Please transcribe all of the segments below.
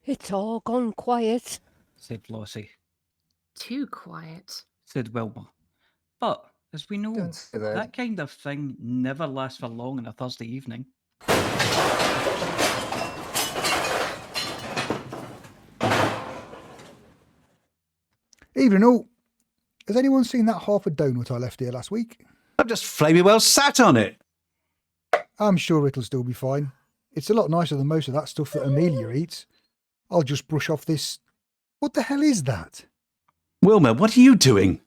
It's all gone quiet, said Flossy. Too quiet, said Wilma. But, as we know, Don't say that. that kind of thing never lasts for long on a Thursday evening. Evening all. Has anyone seen that half a donut I left here last week? I've just flaming well sat on it. I'm sure it'll still be fine. It's a lot nicer than most of that stuff that Amelia eats. I'll just brush off this... What the hell is that? Wilma, what are you doing?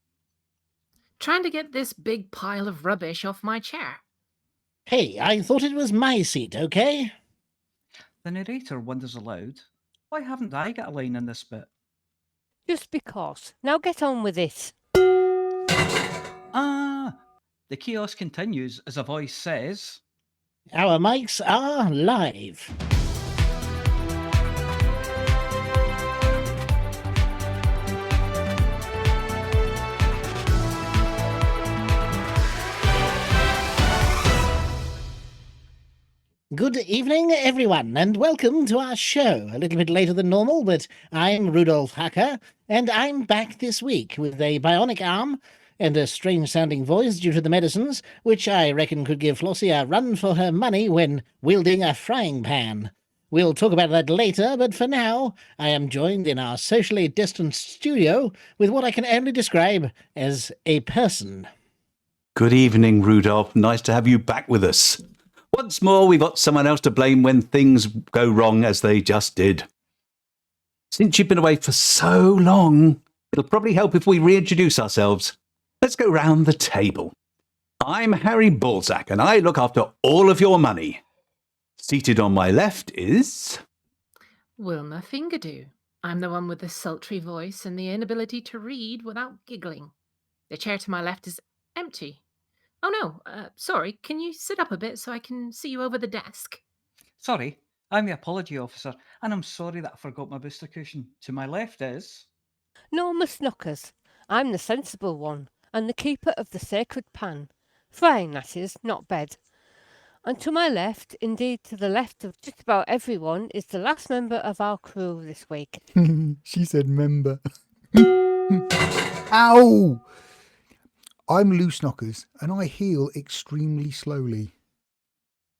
trying to get this big pile of rubbish off my chair. Hey, I thought it was my seat, okay? The narrator wonders aloud, why haven't I got a line in this bit? just because. Now get on with it. The chaos continues as a voice says, Our mics are live. Good evening, everyone, and welcome to our show. A little bit later than normal, but I'm Rudolph Hacker, and I'm back this week with a bionic arm and a strange-sounding voice due to the medicines, which I reckon could give Flossy a run for her money when wielding a frying pan. We'll talk about that later, but for now, I am joined in our socially distanced studio with what I can only describe as a person. Good evening, Rudolph. Nice to have you back with us. Once more, we've got someone else to blame when things go wrong as they just did. Since you've been away for so long, it'll probably help if we reintroduce ourselves. Let's go round the table. I'm Harry Balzac, and I look after all of your money. Seated on my left is... Wilma Fingerdew. I'm the one with the sultry voice and the inability to read without giggling. The chair to my left is empty. Oh no, sorry, can you sit up a bit so I can see you over the desk? sorry, I'm the apology officer, and I'm sorry that I forgot my booster cushion. To my left is... No Snookers. I'm the sensible one, and the keeper of the sacred pan. Frying, that is, not bed. And to my left, indeed to the left of just about everyone, is the last member of our crew this week. She said member. Ow! I'm Loose Knockers, and I heal extremely slowly.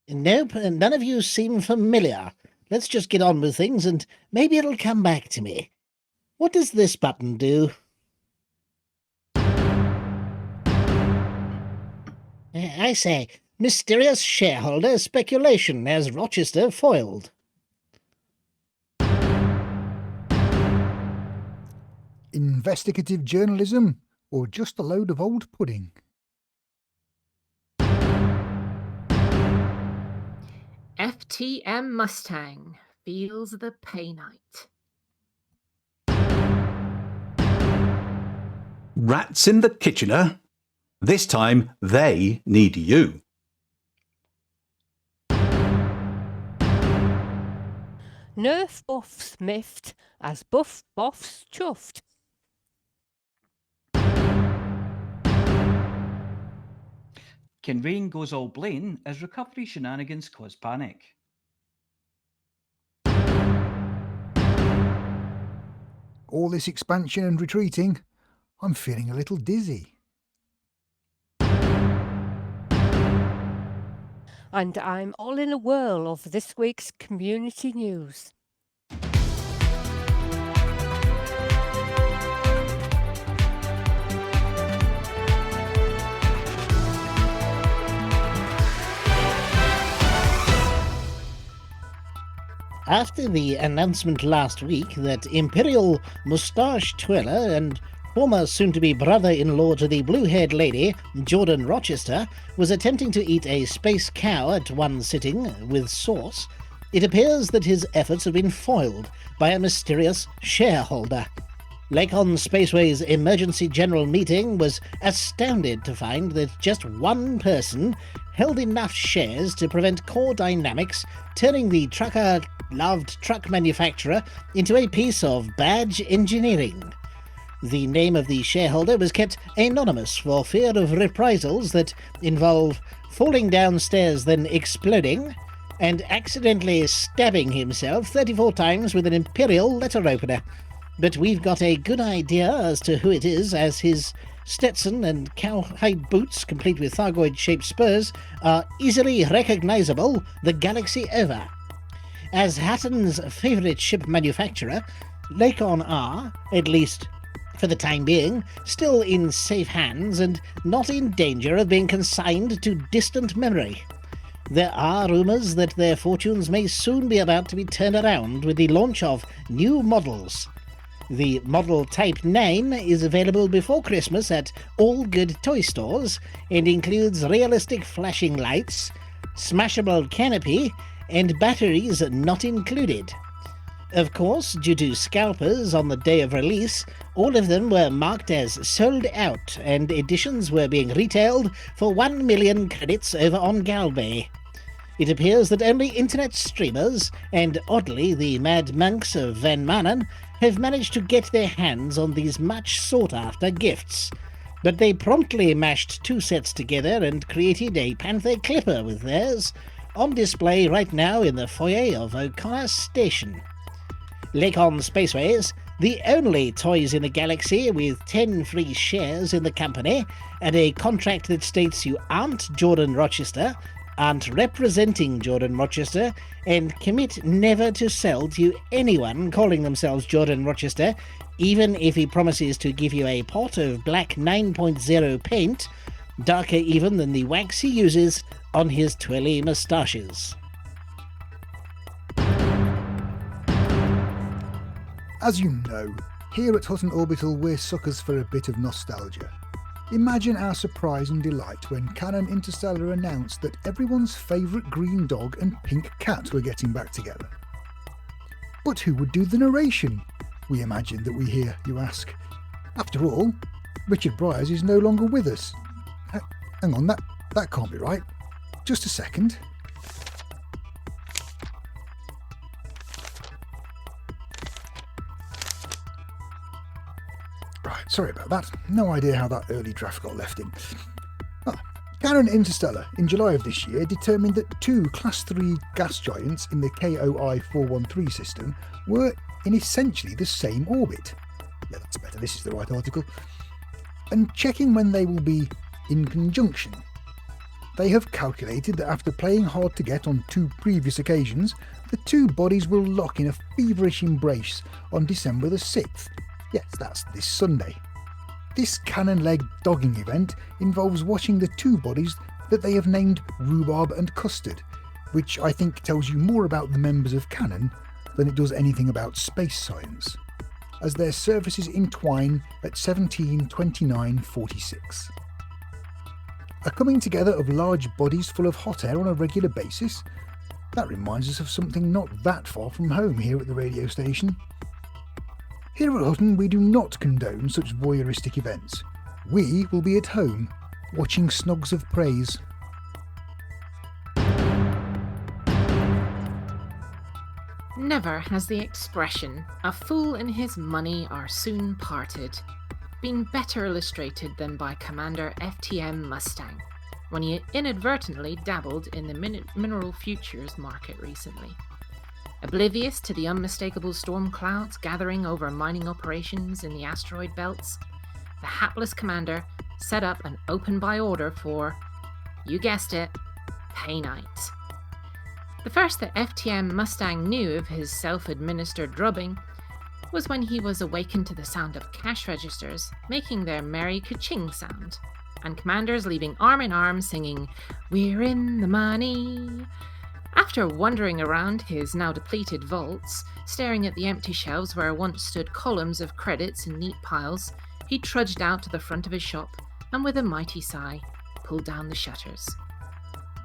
Nope, none of you seem familiar. Let's just get on with things, and maybe it'll come back to me. What does this button do? I say, mysterious shareholder speculation as Rochester foiled. Investigative journalism, or just a load of old pudding? FTM Mustang feels the pay night. Rats in the Kitchener. This time, they need you. Nerf buffs miffed as buff boffs chuffed. Kinrain goes all Blaine as recovery shenanigans cause panic. All this expansion and retreating, I'm feeling a little dizzy. And I'm all in a whirl of this week's community news. After the announcement last week that Imperial Moustache Twirler and former soon-to-be brother-in-law to the blue-haired lady, Jordan Rochester, was attempting to eat a space cow at one sitting with sauce, it appears that his efforts have been foiled by a mysterious shareholder. Lakon Spaceway's emergency general meeting was astounded to find that just one person held enough shares to prevent Core Dynamics turning the trucker-loved truck manufacturer into a piece of badge engineering. The name of the shareholder was kept anonymous for fear of reprisals that involve falling downstairs then exploding, and accidentally stabbing himself 34 times with an Imperial letter opener. But we've got a good idea as to who it is, as his Stetson and cowhide boots, complete with Thargoid-shaped spurs, are easily recognisable the galaxy over. As Hutton's favourite ship manufacturer, Lakon are, at least for the time being, still in safe hands and not in danger of being consigned to distant memory. There are rumours that their fortunes may soon be about to be turned around with the launch of new models. The model Type 9 is available before Christmas at all good toy stores and includes realistic flashing lights, smashable canopy, and batteries not included. Of course, due to scalpers on the day of release, all of them were marked as sold out, and editions were being retailed for 1 million credits over on Galbay. It appears that only internet streamers, and oddly the mad monks of Van Manen, have managed to get their hands on these much sought-after gifts. But they promptly mashed two sets together and created a Panther Clipper with theirs, on display right now in the foyer of O'Connor Station. Lakon Spaceways, the only toys in the galaxy with 10 free shares in the company, and a contract that states you aren't Jordan Rochester, aren't representing Jordan Rochester, and commit never to sell to anyone calling themselves Jordan Rochester, even if he promises to give you a pot of black 9.0 paint, darker even than the wax he uses on his twirly moustaches. As you know, here at Hutton Orbital we're suckers for a bit of nostalgia. Imagine our surprise and delight when Canon Interstellar announced that everyone's favourite green dog and pink cat were getting back together. But who would do the narration? We imagine that we hear, you ask. After all, Richard Bryars is no longer with us. Hang on, that can't be right. Just a second. Right, sorry about that. No idea how that early draft got left in. Canon Interstellar, in July of this year, determined that two Class 3 gas giants in the KOI 413 system were in essentially the same orbit. Yeah, that's better, this is the right article. And checking when they will be in conjunction. They have calculated that after playing hard to get on two previous occasions, the two bodies will lock in a feverish embrace on December the 6th. Yes, that's this Sunday. This cannon-leg dogging event involves watching the two bodies that they have named Rhubarb and Custard, which I think tells you more about the members of Canon than it does anything about space science, as their surfaces entwine at 172946. A coming together of large bodies full of hot air on a regular basis? That reminds us of something not that far from home here at the radio station. Here at Hutton we do not condone such voyeuristic events. We will be at home, watching snugs of praise. Never has the expression, "a fool and his money are soon parted," been better illustrated than by Commander FTM Mustang, when he inadvertently dabbled in the mineral futures market recently. Oblivious to the unmistakable storm clouds gathering over mining operations in the asteroid belts, the hapless commander set up an open buy order for, you guessed it, pay night. The first that FTM Mustang knew of his self-administered drubbing was when he was awakened to the sound of cash registers making their merry ka-ching sound, and commanders leaving arm in arm singing, "We're in the money." After wandering around his now depleted vaults, staring at the empty shelves where once stood columns of credits in neat piles, he trudged out to the front of his shop and with a mighty sigh, pulled down the shutters.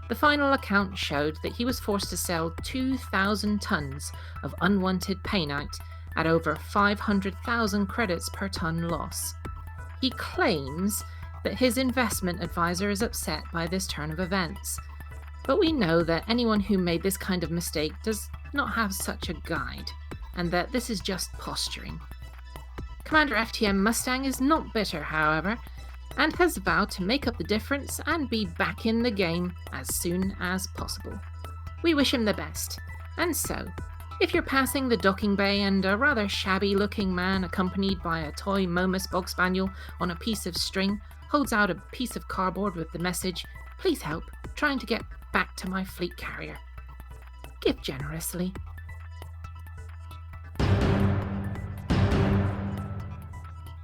The final account showed that he was forced to sell 2,000 tons of unwanted painite at over 500,000 credits per ton loss. He claims that his investment advisor is upset by this turn of events, but we know that anyone who made this kind of mistake does not have such a guide, and that this is just posturing. Commander FTM Mustang is not bitter, however, and has vowed to make up the difference and be back in the game as soon as possible. We wish him the best. And so, if you're passing the docking bay and a rather shabby-looking man accompanied by a toy Momus Bog Spaniel on a piece of string holds out a piece of cardboard with the message, "Please help, trying to get back to my fleet carrier," give generously.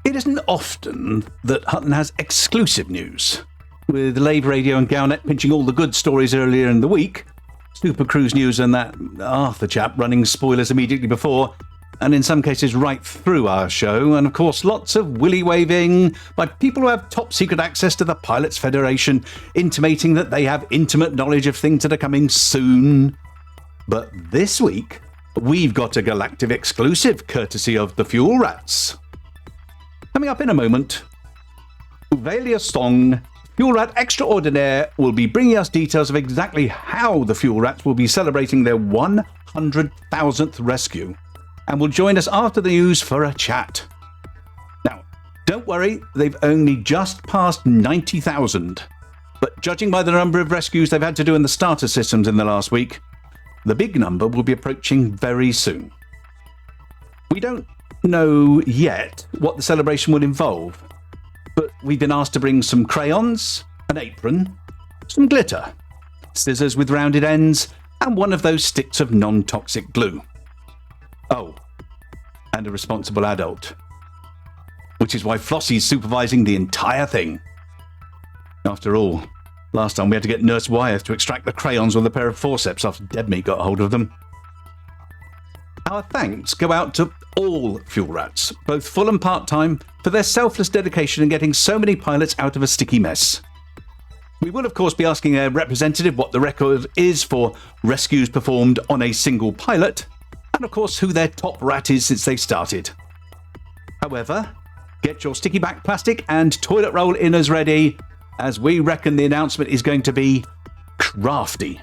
It isn't often that Hutton has exclusive news. With Lave Radio and Galnet pinching all the good stories earlier in the week, Super Cruise News and that Arthur chap running spoilers immediately before, and in some cases right through our show, and of course lots of willy-waving by people who have top secret access to the Pilots Federation, intimating that they have intimate knowledge of things that are coming soon. But this week, we've got a galactic exclusive courtesy of the Fuel Rats. Coming up in a moment, Uvelius Sång, Fuel Rat Extraordinaire, will be bringing us details of exactly how the Fuel Rats will be celebrating their 100,000th rescue, and will join us after the news for a chat. Now, don't worry, they've only just passed 90,000, but judging by the number of rescues they've had to do in the starter systems in the last week, the big number will be approaching very soon. We don't know yet what the celebration will involve, but we've been asked to bring some crayons, an apron, some glitter, scissors with rounded ends, and one of those sticks of non-toxic glue. Oh, and a responsible adult. Which is why Flossy's supervising the entire thing. After all, last time we had to get Nurse Wyeth to extract the crayons with a pair of forceps after Deadmeat got hold of them. Our thanks go out to all Fuel Rats, both full and part-time, for their selfless dedication in getting so many pilots out of a sticky mess. We will of course be asking a representative what the record is for rescues performed on a single pilot, and of course who their top rat is since they started. However, get your sticky back plastic and toilet roll inners ready, as we reckon the announcement is going to be crafty.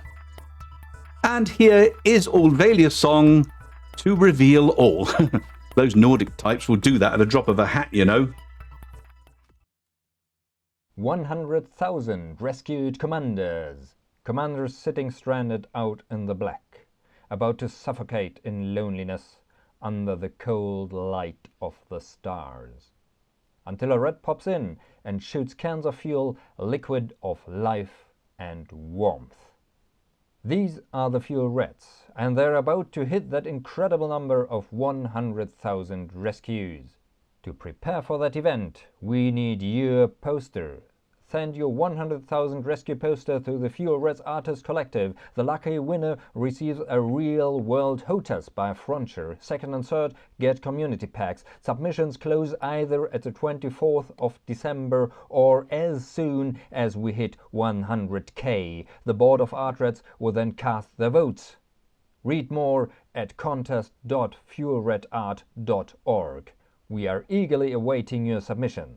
And here is Uvelius Sång to reveal all. Those Nordic types will do that at a drop of a hat, you know. 100,000 rescued commanders. Commanders sitting stranded out in the black, about to suffocate in loneliness under the cold light of the stars. Until a rat pops in and shoots cans of fuel, liquid of life and warmth. These are the Fuel Rats, and they're about to hit that incredible number of 100,000 rescues. To prepare for that event, we need your poster. Send your 100,000 rescue poster to the Fuel Rats Artist Collective. The lucky winner receives a real-world hotess by Frontier. Second and third get community packs. Submissions close either at the 24th of December or as soon as we hit 100k. The Board of Art Rats will then cast their votes. Read more at contest.fuelratart.org. We are eagerly awaiting your submission.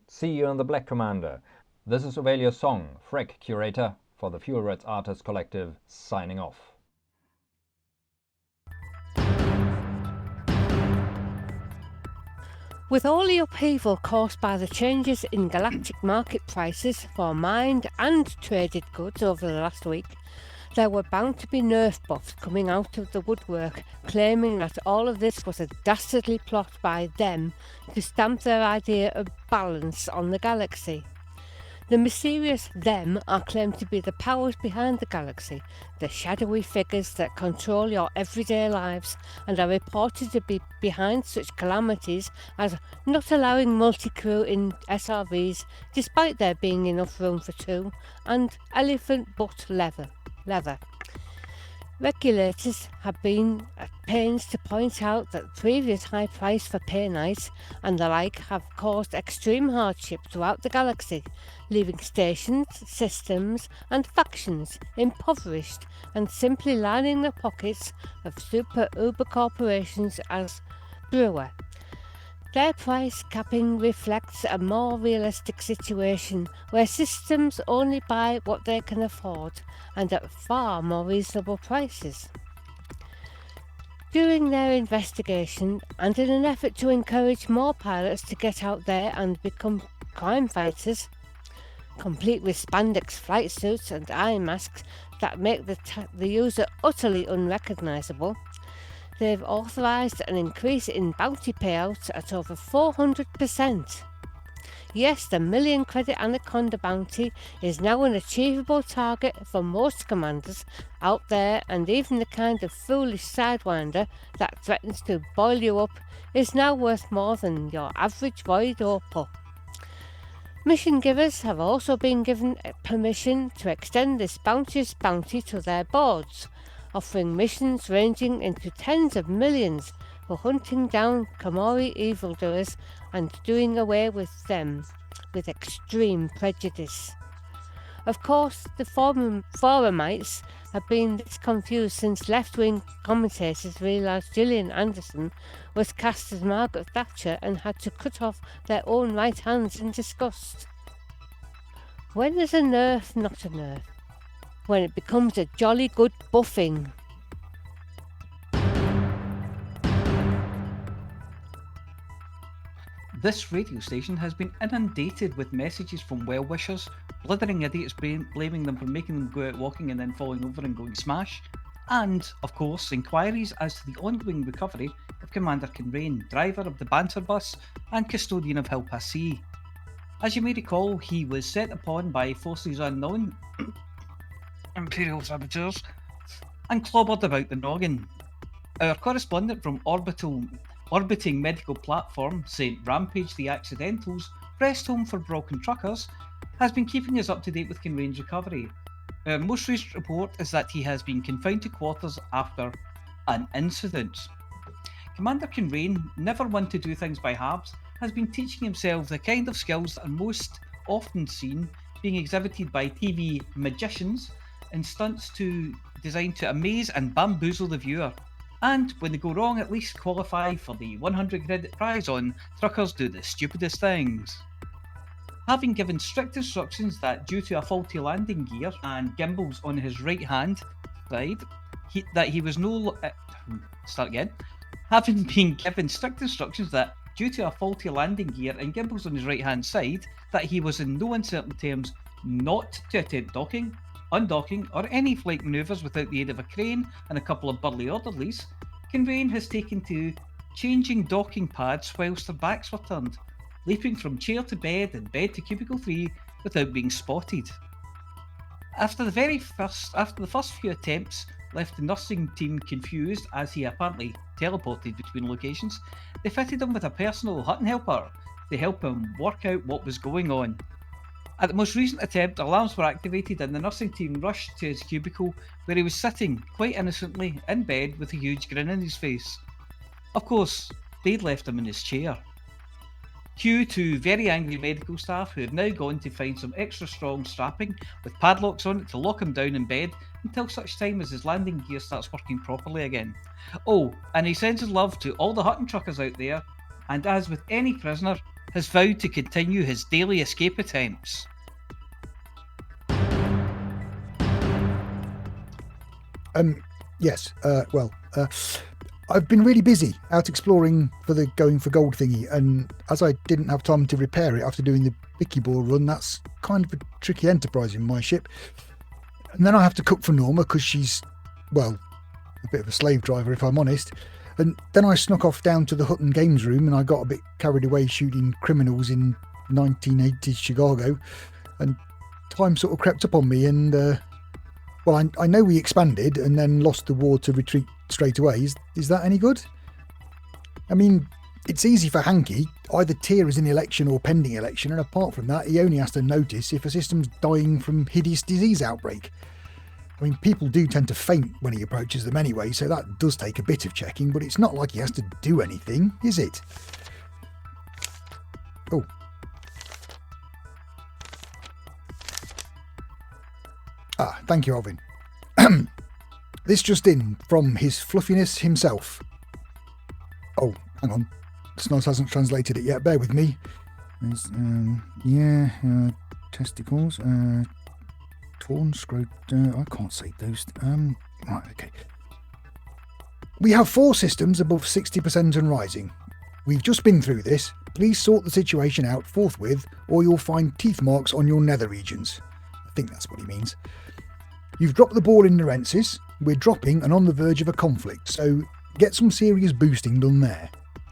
See you on the Black Commander. This is Uvelius Sång, Freck Curator for the Fuel Rats Artist Collective, signing off. With all the upheaval caused by the changes in galactic market prices for mined and traded goods over the last week, there were bound to be nerf buffs coming out of the woodwork, claiming that all of this was a dastardly plot by them to stamp their idea of balance on the galaxy. The mysterious them are claimed to be the powers behind the galaxy, the shadowy figures that control your everyday lives and are reported to be behind such calamities as not allowing multi-crew in SRVs despite there being enough room for two, and elephant butt leather. Regulators have been at pains to point out that previous high price for pay nights and the like have caused extreme hardship throughout the galaxy, leaving stations, systems and factions impoverished and simply lining the pockets of super uber corporations as brewer. Their price capping reflects a more realistic situation where systems only buy what they can afford and at far more reasonable prices. During their investigation, and in an effort to encourage more pilots to get out there and become crime fighters, complete with spandex flight suits and eye masks that make the user utterly unrecognisable. They've authorised an increase in bounty payouts at over 400%. Yes, the million credit Anaconda bounty is now an achievable target for most commanders out there, and even the kind of foolish sidewinder that threatens to boil you up is now worth more than your average void or pup. Mission givers have also been given permission to extend this bounteous bounty to their boards, offering missions ranging into tens of millions for hunting down Komori evildoers and doing away with them with extreme prejudice. Of course, the forumites have been this confused since left-wing commentators realised Gillian Anderson was cast as Margaret Thatcher and had to cut off their own right hands in disgust. When is a nerf not a nerf? When it becomes a jolly good buffing. This radio station has been inundated with messages from well-wishers, blithering idiots blaming them for making them go out walking and then falling over and going smash, and, of course, inquiries as to the ongoing recovery of Commander Kinrain, driver of the Banter bus and custodian of Hill Passy. As you may recall, he was set upon by forces unknown, Imperial saboteurs, and clobbered about the noggin. Our correspondent from orbiting medical platform St. Rampage the Accidentals, rest home for broken truckers, has been keeping us up to date with Kinrain's recovery. Our most recent report is that he has been confined to quarters after an incident. Commander Kinrain, never one to do things by halves, has been teaching himself the kind of skills that are most often seen being exhibited by TV magicians in stunts designed to amaze and bamboozle the viewer. And when they go wrong, at least qualify for the 100 credit prize on Truckers Do the Stupidest Things. Having given strict instructions that due to a faulty landing gear and gimbals on his right hand side, Having been given strict instructions that due to a faulty landing gear and gimbals on his right hand side, that he was in no uncertain terms not to attempt docking, undocking, or any flight manoeuvres without the aid of a crane and a couple of burly orderlies, Kinrain has taken to changing docking pads whilst their backs were turned, leaping from chair to bed and bed to cubicle 3 without being spotted. After the first few attempts left the nursing team confused as he apparently teleported between locations, they fitted him with a personal Hutton helper to help him work out what was going on. At the most recent attempt, alarms were activated and the nursing team rushed to his cubicle where he was sitting, quite innocently, in bed with a huge grin on his face. Of course, they'd left him in his chair. Cue to very angry medical staff who have now gone to find some extra strong strapping with padlocks on it to lock him down in bed until such time as his landing gear starts working properly again. Oh, and he sends his love to all the Hutton truckers out there, and as with any prisoner, has vowed to continue his daily escape attempts. I've been really busy out exploring for the going for gold thingy, and as I didn't have time to repair it after doing the Vicky Ball run, that's kind of a tricky enterprise in my ship. And then I have to cook for Norma because she's, well, a bit of a slave driver if I'm honest. And then I snuck off down to the Hutton Games room and I got a bit carried away shooting criminals in 1980s Chicago, and time sort of crept up on me and I know we expanded and then lost the war to retreat straight away. Is that any good? I mean, it's easy for Hanky. Either tier is in election or pending election, and apart from that, he only has to notice if a system's dying from hideous disease outbreak. I mean, people do tend to faint when he approaches them anyway, so that does take a bit of checking, but it's not like he has to do anything, is it? Oh. Ah, thank you, Alvin. This just in from his fluffiness himself. Oh, hang on. Snoz hasn't translated it yet. Bear with me. Testicles. Torn, screwed. I can't say those. Right, okay. We have 4 systems above 60% and rising. We've just been through this. Please sort the situation out forthwith or you'll find teeth marks on your nether regions. I think that's what he means. You've dropped the ball in Nerensis. We're dropping and on the verge of a conflict, so get some serious boosting done there.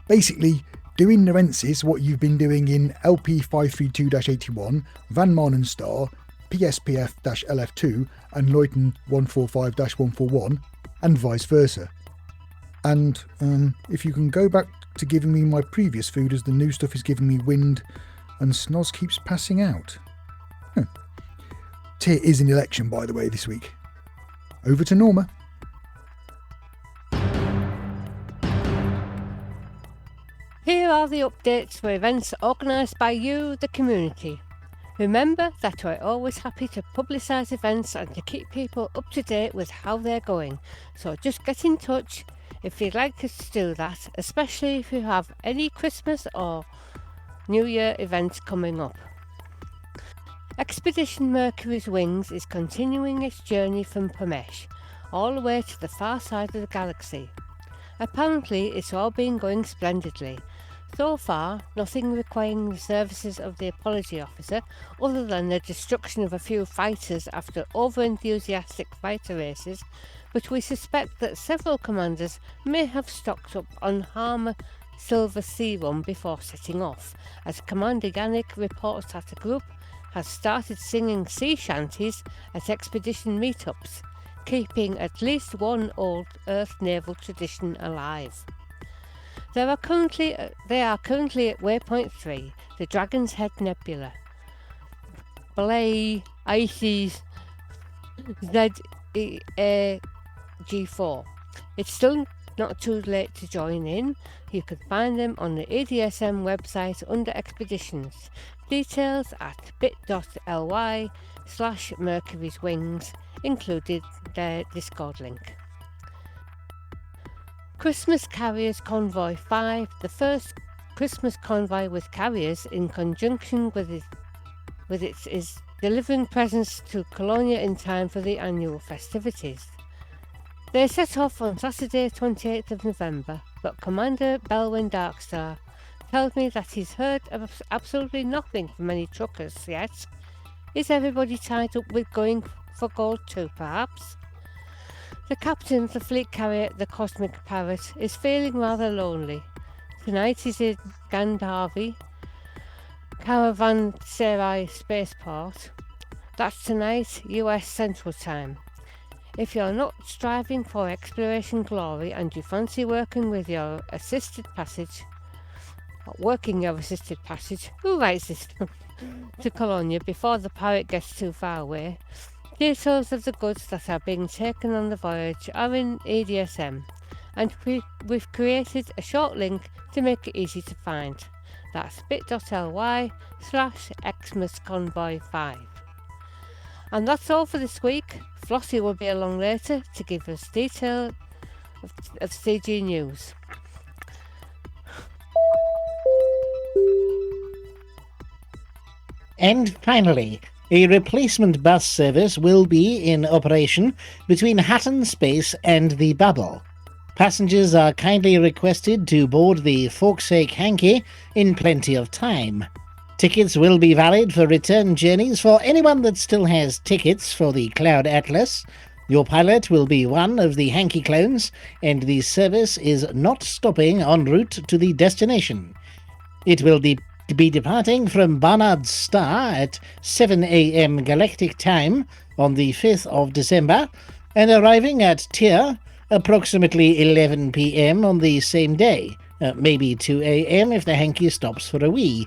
Basically, do in Nerensis what you've been doing in LP532-81, Van Marnen Star, PSPF-LF2 and Leuten 145-141, and vice versa. And if you can go back to giving me my previous food as the new stuff is giving me wind and Snoz keeps passing out. It is an election, by the way, this week. Over to Norma. Here are the updates for events organised by you, the community. Remember that we're always happy to publicise events and to keep people up to date with how they're going, so just get in touch if you'd like us to do that, especially if you have any Christmas or New Year events coming up. Expedition Mercury's Wings is continuing its journey from Pomesh all the way to the far side of the galaxy. Apparently it's all been going splendidly. So far, nothing requiring the services of the apology officer other than the destruction of a few fighters after over-enthusiastic fighter races, but we suspect that several commanders may have stocked up on Harmer Silver Serum before setting off, as Commander Yannick reports that a group has started singing sea shanties at expedition meetups, keeping at least one old Earth naval tradition alive. They are currently at Waypoint 3, the Dragon's Head Nebula. Belay Ices ZEAG4. It's still not too late to join in. You can find them on the ADSM website under Expeditions. Details at bit.ly/Mercury's Wings, included their Discord link. Christmas Carriers Convoy 5, the first Christmas convoy with carriers in conjunction with it is delivering presents to Colonia in time for the annual festivities. They set off on Saturday 28th of November, but Commander Belwyn Darkstar tells me that he's heard of absolutely nothing from any truckers yet. Is everybody tied up with going for gold too, perhaps? The captain of the fleet carrier, the Cosmic Parrot, is feeling rather lonely. Tonight he's in Gandharvi, Caravanserai Spaceport. That's tonight, US Central Time. If you're not striving for exploration glory and you fancy working your assisted passage, who writes this to Colonia before the pirate gets too far away? Details of the goods that are being taken on the voyage are in ADSM, and we've created a short link to make it easy to find. That's bit.ly/XmasConvoy5. And that's all for this week. Flossy will be along later to give us detail of CG news. And finally, a replacement bus service will be in operation between Hutton Space and the Bubble. Passengers are kindly requested to board the Forksake Hanky in plenty of time. Tickets will be valid for return journeys for anyone that still has tickets for the Cloud Atlas. Your pilot will be one of the Hanky clones, and the service is not stopping en route to the destination. It will be departing from Barnard's Star at 7 a.m. Galactic Time on the 5th of December and arriving at Tyr approximately 11 p.m. on the same day, maybe 2 a.m. if the Hanky stops for a wee.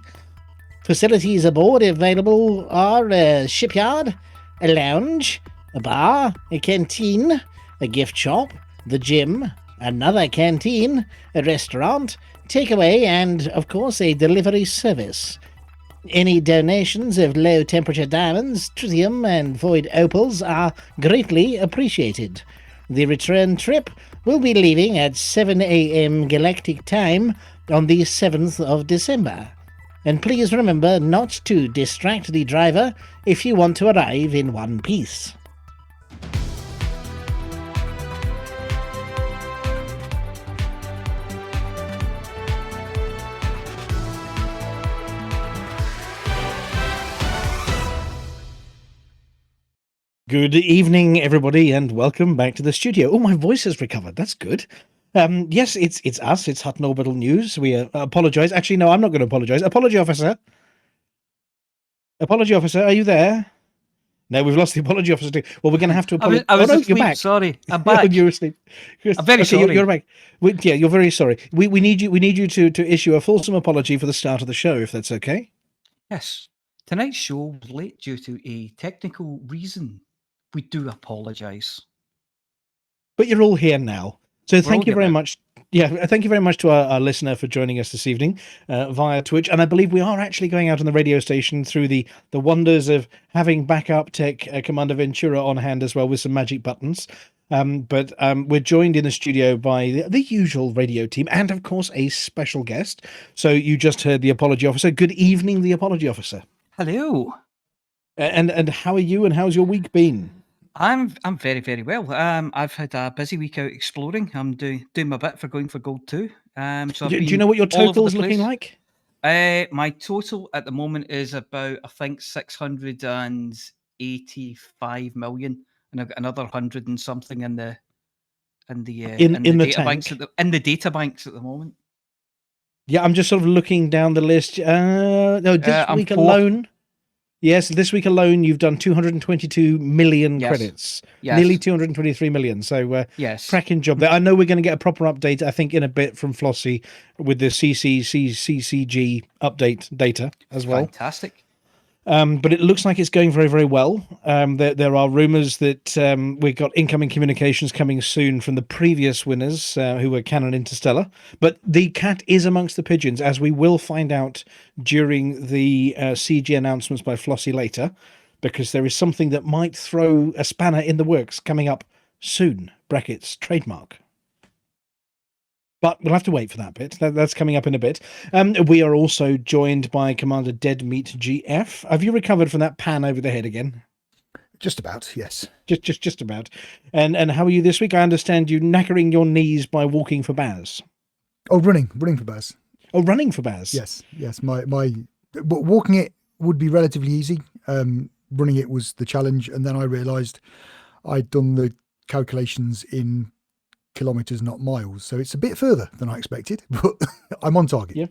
Facilities aboard available are a shipyard, a lounge, a bar, a canteen, a gift shop, the gym, another canteen, a restaurant, takeaway, and, of course, a delivery service. Any donations of low-temperature diamonds, tritium, and void opals are greatly appreciated. The return trip will be leaving at 7 a.m. Galactic Time on the 7th of December. And please remember not to distract the driver if you want to arrive in one piece. Good evening, everybody, and welcome back to the studio. Oh, my voice has recovered. That's good. Yes, it's us. It's Hutton Orbital News. We apologise. Actually, no, I'm not going to apologise. Apology officer. Apology officer, are you there? No, we've lost the apology officer too. Well, we're going to have to apologise. I was You're asleep. back. Sorry, I'm back. You're asleep. I'm very okay, sorry. You're back. Yeah, you're very sorry. We need you to issue a fulsome apology for the start of the show, if that's okay. Yes. Tonight's show was late due to a technical reason. We do apologise. But you're all here now. So thank you very now. much. Yeah, thank you very much to our listener for joining us this evening via Twitch. And I believe we are actually going out on the radio station through the wonders of having backup tech Commander Ventura on hand as well with some magic buttons. But we're joined in the studio by the usual radio team and, of course, a special guest. So you just heard the apology officer. Good evening, the apology officer. Hello. And how are you and how's your week been? I'm very, very well. I've had a busy week out exploring. I'm doing my bit for going for gold too. So Do you know what your total's looking like? My total at the moment is about, I think, 685 million, and I've got another 100 and something in the data banks in the data banks at the moment. Yeah, I'm just sort of looking down the list. No, this week alone. Yes, this week alone, you've done 222 million credits. Yes. Nearly 223 million. So, yes, cracking job there. I know we're going to get a proper update, I think, in a bit from Flossy with the CCG update data as well. Fantastic. But it looks like it's going very, very well. There are rumours that we've got incoming communications coming soon from the previous winners who were Canon Interstellar. But the cat is amongst the pigeons, as we will find out during the CG announcements by Flossy later, because there is something that might throw a spanner in the works coming up soon. Brackets, trademark. But we'll have to wait for that bit. That's coming up in a bit. We are also joined by Commander Deadmeat GF. Have you recovered from that pan over the head again? Just about, yes. Just about. And how are you this week? I understand you knackering your knees by walking for Baz. Oh, running for Baz. Oh, running for Baz. Yes. Walking it would be relatively easy. Running it was the challenge, and then I realised I'd done the calculations in kilometers, not miles, so it's a bit further than I expected, but I'm on target. Yeah.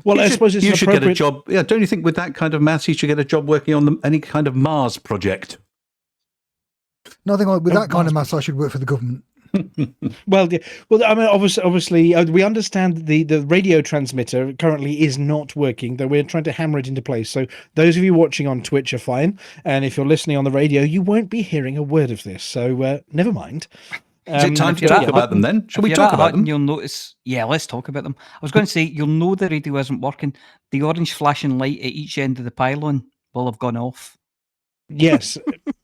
Well, I suppose you should get a job. Yeah, don't you think with that kind of maths, you should get a job working on any kind of Mars project? Nothing like with that kind of maths. I should work for the government. Well, I mean, obviously, we understand the radio transmitter currently is not working, though we're trying to hammer it into place. So those of you watching on Twitch are fine, and if you're listening on the radio, you won't be hearing a word of this. So never mind. Is it time to talk about them then? Shall we talk about them? You'll notice. Yeah, let's talk about them. I was going to say, you'll know the radio isn't working. The orange flashing light at each end of the pylon will have gone off. Yes,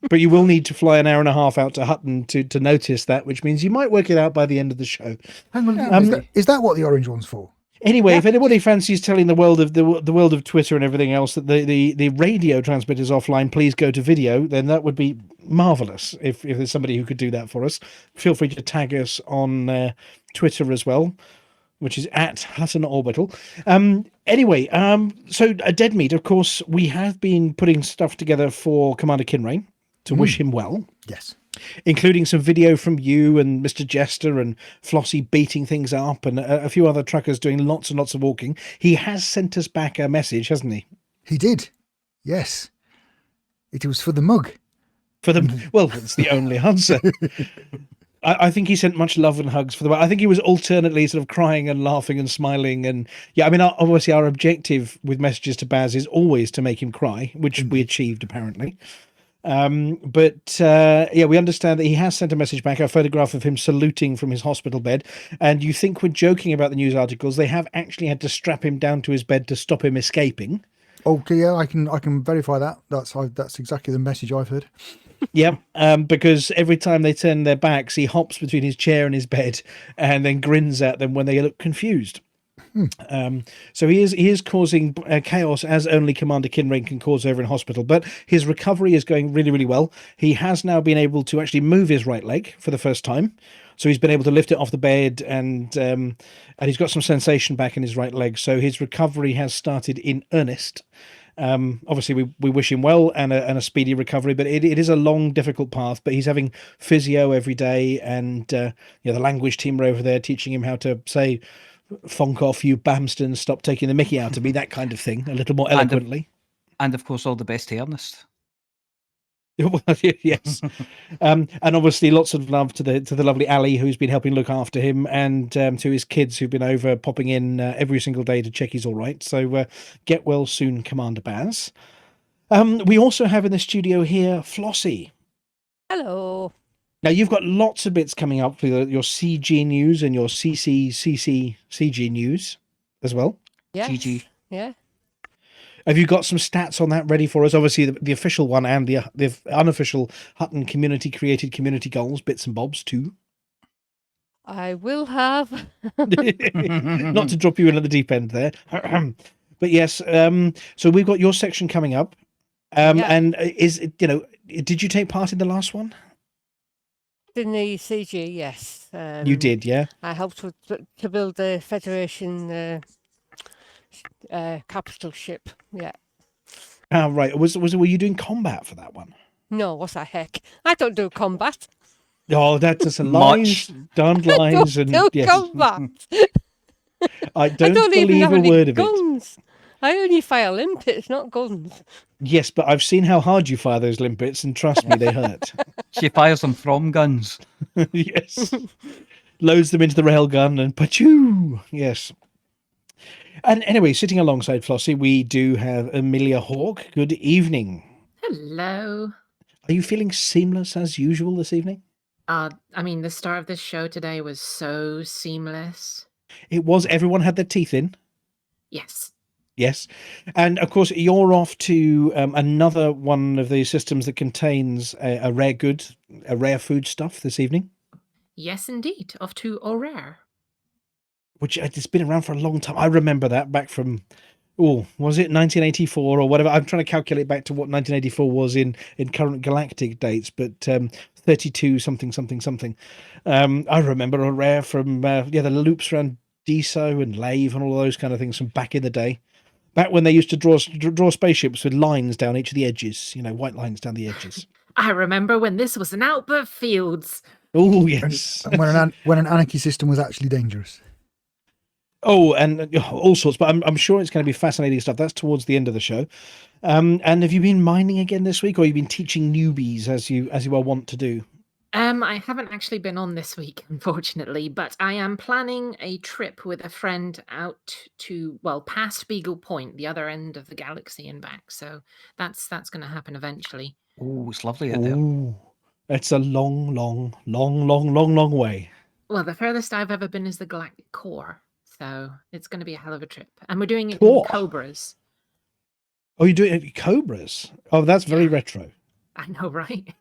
but you will need to fly an hour and a half out to Hutton to notice that, which means you might work it out by the end of the show. Hang on, is that what the orange one's for? Anyway, if anybody fancies telling the world of the world of Twitter and everything else that the radio transmitter's offline, please go to video, then that would be marvellous. If there's somebody who could do that for us, feel free to tag us on Twitter as well, which is at Hutton Orbital. Anyway, so Deadmeat, of course, we have been putting stuff together for Commander Kinrain to wish him well. Yes. Including some video from you and Mr. Jester and Flossy beating things up and a few other truckers doing lots and lots of walking. He has sent us back a message, hasn't he? He did. Yes. It was for the mug. Well, it's the only answer. I think he sent much love and hugs for the. I think he was alternately sort of crying and laughing and smiling. And yeah, I mean, obviously our objective with messages to Baz is always to make him cry, which we achieved apparently. But we understand that he has sent a message back, a photograph of him saluting from his hospital bed. And you think we're joking about the news articles. They have actually had to strap him down to his bed to stop him escaping. Okay, yeah, I can verify that. That's exactly the message I've heard. Yeah, because every time they turn their backs, he hops between his chair and his bed and then grins at them when they look confused. So he is causing chaos as only Commander Kinrain can cause over in hospital, but his recovery is going really, really well. He has now been able to actually move his right leg for the first time. So he's been able to lift it off the bed and he's got some sensation back in his right leg. So his recovery has started in earnest. Obviously, we wish him well and a speedy recovery, but it is a long, difficult path. But he's having physio every day, and the language team are over there teaching him how to say, "Fonk off, you Bamston, stop taking the mickey out of me," that kind of thing, a little more eloquently. And of course, all the best to Ernest. Yes. And obviously lots of love to the lovely Ali, who's been helping look after him, and to his kids who've been over popping in every single day to check he's all right. So get well soon, Commander Baz. We also have in the studio here Flossy. Hello. Now you've got lots of bits coming up for your CG news and your CG news as well. Yes. GG. Yeah. Have you got some stats on that ready for us? Obviously, the official one and the unofficial Hutton community created community goals, bits and bobs too. I will have. Not to drop you in at the deep end there, but yes. So we've got your section coming up, and did you take part in the last one? In the CG, yes. You did, yeah. I helped to build the Federation capital ship. Yeah. Ah, right. Were you doing combat for that one? No, what the heck? I don't do combat. Oh, that's just lies, darned lies, and yes. Combat. I I don't even believe have a any word of it. guns. I only fire limpets, not guns. Yes, but I've seen how hard you fire those limpets, and trust me, they hurt. She fires them from guns. Yes. Loads them into the railgun and pachoo. Yes. And anyway, sitting alongside Flossy, we do have Amelia Hawke. Good evening. Hello. Are you feeling seamless as usual this evening? The start of this show today was so seamless. It was. Everyone had their teeth in. Yes. Yes. And of course, you're off to another one of the systems that contains a rare food stuff this evening. Yes, indeed. Off to Orrerian. Which it's been around for a long time. I remember that back from, was it 1984 or whatever? I'm trying to calculate back to what 1984 was in current galactic dates, but 32 something. I remember a rare from the loops around DeSo and Lave and all those kind of things from back in the day. Back when they used to draw spaceships with lines down each of the edges, white lines down the edges. I remember when this was an Outbert Fields. Oh, yes. And when an anarchy system was actually dangerous. Oh, and all sorts, but I'm sure it's going to be fascinating stuff. That's towards the end of the show. And have you been mining again this week, or have you been teaching newbies as you are wont to do? I haven't actually been on this week, unfortunately, but I am planning a trip with a friend out to, past Beagle Point, the other end of the galaxy and back. So that's going to happen eventually. Oh, it's lovely out there. Oh, it's a long way. Well, the furthest I've ever been is the galactic core. So it's going to be a hell of a trip. And we're doing it in Cobras. Oh, you're doing it in Cobras? Oh, that's very retro. I know, right?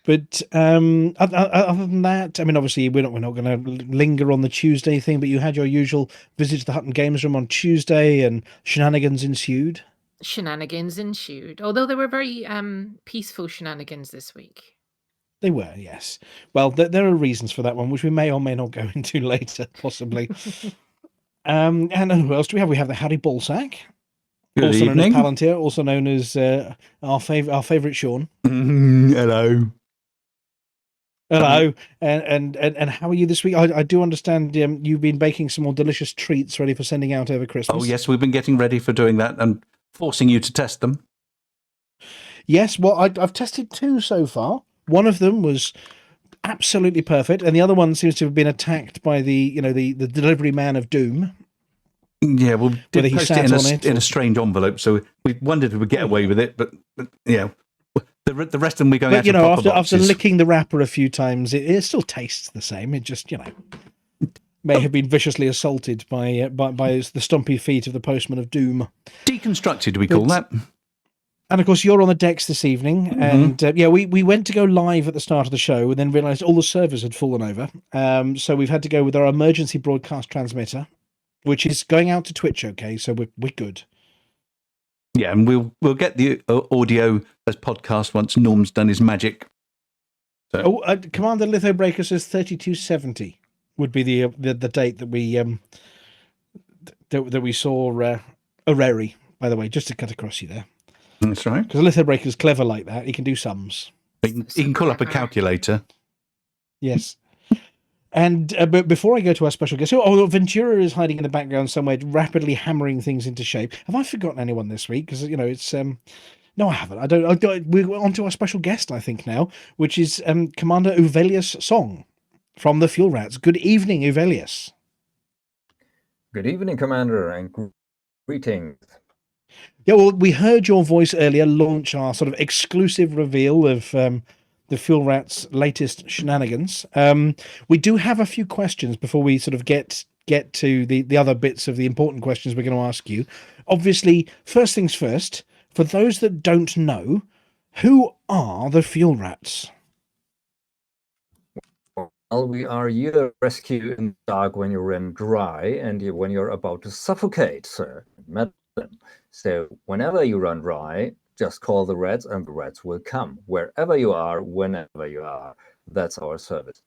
But other than that, obviously we're not going to linger on the Tuesday thing, but you had your usual visit to the Hutton Games Room on Tuesday and shenanigans ensued. Although they were very peaceful shenanigans this week. They were, yes. Well, there are reasons for that one, which we may or may not go into later, possibly. And who else do we have? We have the Harry Ballsack, also known as Palantir, also known as our favourite Sean. Hello. Hello. And how are you this week? I do understand you've been baking some more delicious treats ready for sending out over Christmas. Oh, yes, we've been getting ready for doing that and forcing you to test them. Yes, well, I've tested 2 so far. One of them was absolutely perfect, and the other one seems to have been attacked by the delivery man of doom. Yeah, well, did post it in a strange envelope, so we wondered if we'd get away with it, but the rest of them we're going out of proper after licking the wrapper a few times, it still tastes the same. It just may have been viciously assaulted by the stumpy feet of the postman of doom. Deconstructed, we call that. And of course, you're on the decks this evening, and we went to go live at the start of the show, and then realised all the servers had fallen over. So we've had to go with our emergency broadcast transmitter, which is going out to Twitch. Okay, so we're good. Yeah, and we'll get the audio as podcast once Norm's done his magic. So. Commander Lithobreaker says 3270 would be the date that that we saw Orrerian, by the way, just to cut across you there. That's right. Because Lithobreaker's clever like that. He can do sums. You can call up a calculator. Yes. And but before I go to our special guest, Ventura is hiding in the background somewhere, rapidly hammering things into shape. Have I forgotten anyone this week? Because it's no, I haven't. I don't. We're on to our special guest, I think now, which is Commander Uvelius Sång from the Fuel Rats. Good evening, Uvelius. Good evening, Commander, and greetings. Yeah, well, we heard your voice earlier launch our sort of exclusive reveal of the Fuel Rats' latest shenanigans. We do have a few questions before we sort of get to the other bits of the important questions we're going to ask you. Obviously, first things first, for those that don't know, who are the Fuel Rats? Well, we are your rescue in the dark when you run dry and when you're about to suffocate, sir. So whenever you run dry, just call the rats and the rats will come. Wherever you are, whenever you are. That's our service.